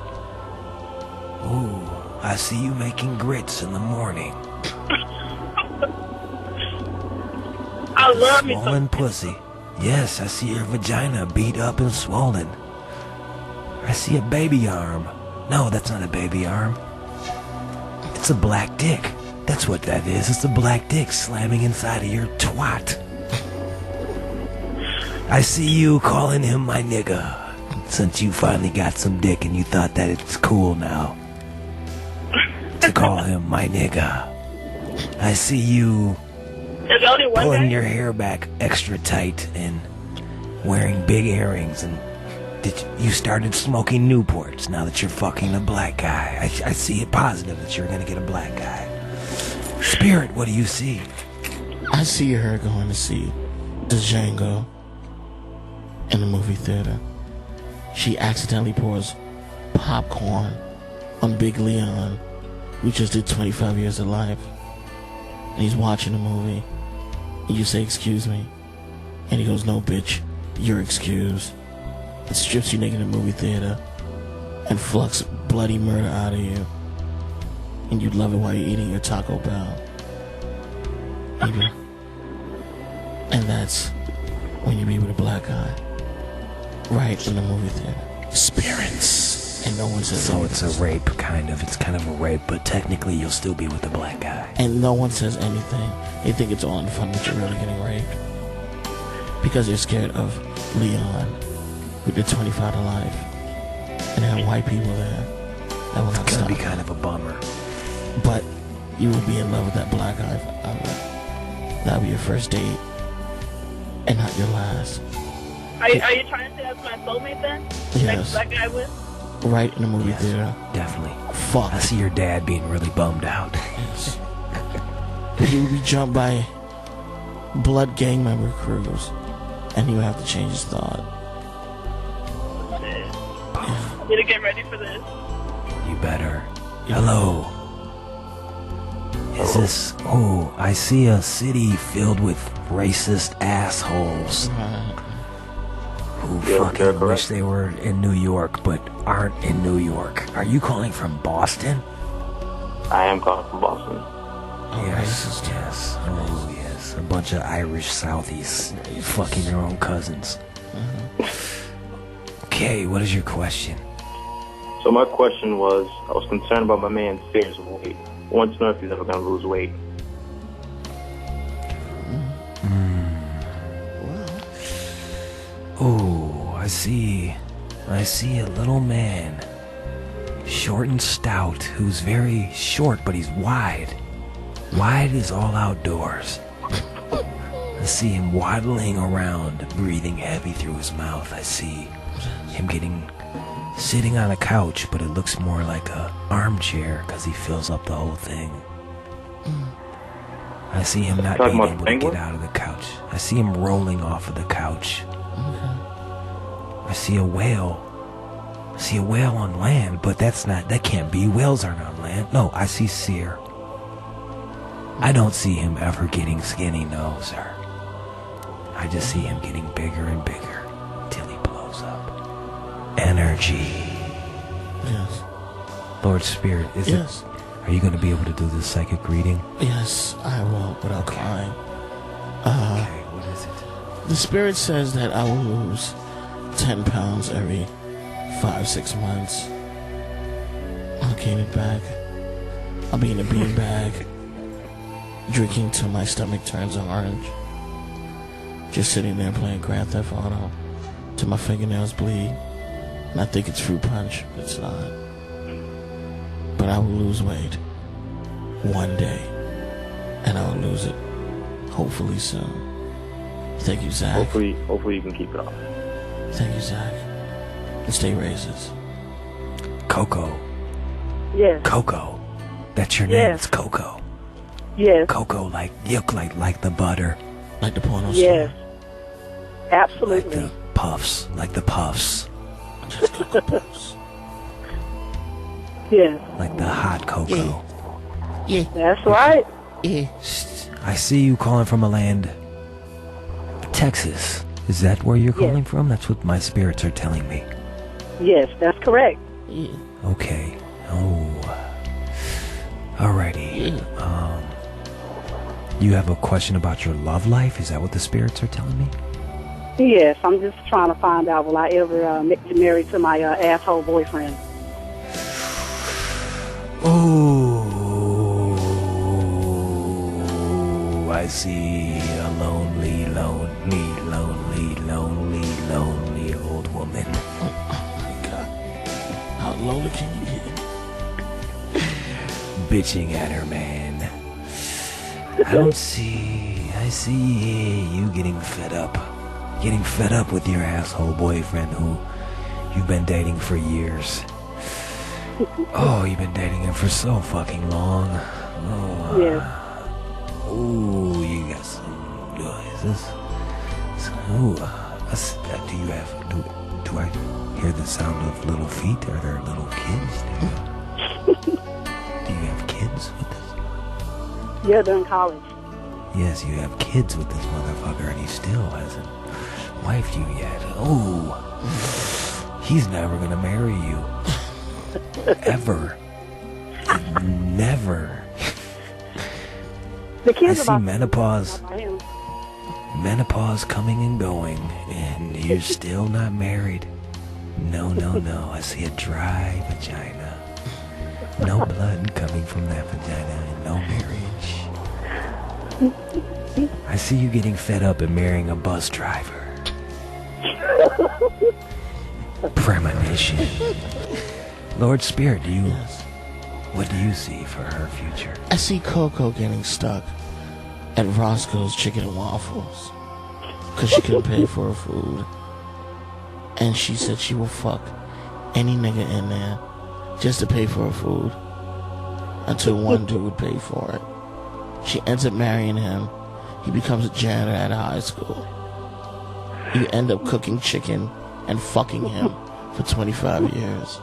Ooh, I see you making grits in the morning. I love me Swollen some pussy. Yes, I see your vagina beat up and swollen. I see a baby arm. No, that's not a baby arm. It's a black dick. That's what that is. It's a black dick slamming inside of your twat. I see you calling him my nigga. Since you finally got some dick and you thought that it's cool now to call him my nigga. I see you pulling your hair back extra tight and wearing big earrings, and you started smoking Newports now that you're fucking a black guy. I see it positive that you're gonna get a black guy. Spirit, what do you see? I see her going to see Django in the movie theater. She accidentally pours popcorn on Big Leon, who just did 25 years of life. And he's watching the movie. And you say, "Excuse me." And he goes, "No, bitch, you're excused." And strips you naked in the movie theater and flux bloody murder out of you. And you'd love it while you're eating your Taco Bell. Maybe. And that's when you be with a black guy. Right in the movie theater. Spirits. And no one says So anything. it's a rape, kind of. It's kind of a rape, but technically you'll still be with the black guy. And no one says anything. They think it's all in fun that you're really getting raped. Because they're scared of Leon, who did 25 to life. And there are white people there that will not It's gonna stop. be kind of a bummer. But you will be in love with that black guy forever. That'll be your first date. And not your last. Are you trying to say that's my soulmate then? Yes. Like black guy with? Right in the movie Yes, theater. definitely. Fuck. I see your dad being really bummed out. Yes. He would be jumped by blood gang member crews. And he would have to change his thought. I need to get ready for this. You better. Hello. Is this... Oh, I see a city filled with racist assholes who fucking wish they were in New York but aren't in New York. Are you calling from Boston? I am calling from Boston. Yes, yes. Oh, yes. A bunch of Irish Southies fucking their own cousins. Okay, what is your question? So my question was, I was concerned about my man Sear's weight. I want to know if he's ever going to lose weight. Oh, I see a little man, short and stout, who's very short, but he's wide. Wide is all outdoors. I see him waddling around, breathing heavy through his mouth. I see him sitting on a couch, but it looks more like a armchair because he fills up the whole thing. I see him not being able to get out of the couch. I see him rolling off of the couch. I see a whale. I see a whale on land, but that can't be. Whales aren't on land. No, I see Sear. I don't see him ever getting skinny, no, sir. I just see him getting bigger and bigger till he blows up. Energy. Yes. Lord Spirit, are you going to be able to do this psychic reading? Yes, I will, without crying. Okay, what is it? The Spirit says that I will lose 10 pounds every 5-6 months. I'll gain it back. I'll be in a beanbag, drinking till my stomach turns orange. Just sitting there playing Grand Theft Auto till my fingernails bleed. And I think it's fruit punch, but it's not. But I will lose weight one day, and I will lose it hopefully soon. Thank you, Zach. Hopefully you can keep it off. Thank you, Zach. And stay racist. Coco. Yes. Coco. That's your name. Yes. It's Coco. Yes. Coco, like the butter. Like the porno Yes. star. Absolutely. Like the puffs. Like the puffs. Just Cocoa Puffs. Yes. Like the hot cocoa. Yeah. That's right. Yeah. I see you calling from a land, Texas. Is that where you're calling from? That's what my spirits are telling me. Yes, that's correct. Yeah. Okay. Oh. Alrighty. Yeah. You have a question about your love life? Is that what the spirits are telling me? Yes, I'm just trying to find out, will I ever get married to my asshole boyfriend? Oh, I see a lonely old woman. Oh my God. How lonely can you get? Bitching at her man. I see you getting fed up. Getting fed up with your asshole boyfriend who you've been dating for years. Oh, you've been dating him for so fucking long. Oh, Yes. Ooh, you got some. Is this? Ooh, do you have? Do I hear the sound of little feet? Are there little kids? Do you have kids with this? Yeah, they're in college. Yes, you have kids with this motherfucker, and he still hasn't wifed you yet. Oh, he's never gonna marry you. Ever. Never. The kids I see menopause. Menopause coming and going, and you're still not married. No. I see a dry vagina. No blood coming from that vagina, and no marriage. I see you getting fed up and marrying a bus driver. Premonition. Lord Spirit, what do you see for her future? I see Coco getting stuck at Roscoe's Chicken and Waffles because she couldn't pay for her food. And she said she will fuck any nigga in there just to pay for her food until one dude would pay for it. She ends up marrying him. He becomes a janitor at a high school. You end up cooking chicken and fucking him for 25 years.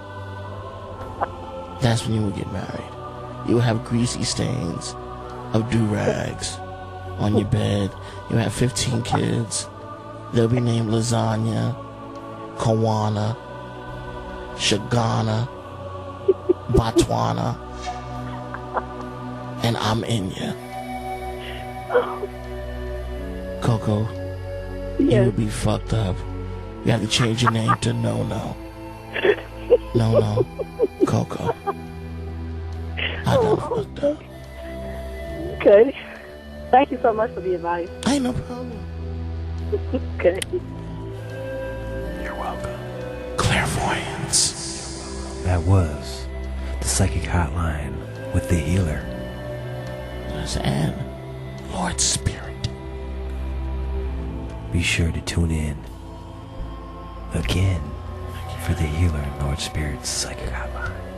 That's when you would get married. You would have greasy stains of do-rags on your bed. You have 15 kids. They'll be named Lasagna, Kawana, Shagana, Botswana, and I'm in ya. Coco, you would be fucked up. You have to change your name to No-No. No, Coco. I done fucked up. Okay. Thank you so much for the advice. Ain't no problem. Okay. You're welcome. Clairvoyance. That was the Psychic Hotline with the healer. And Lord Spirit. Be sure to tune in again for the healer and Lord Spirit's Psychic Hotline.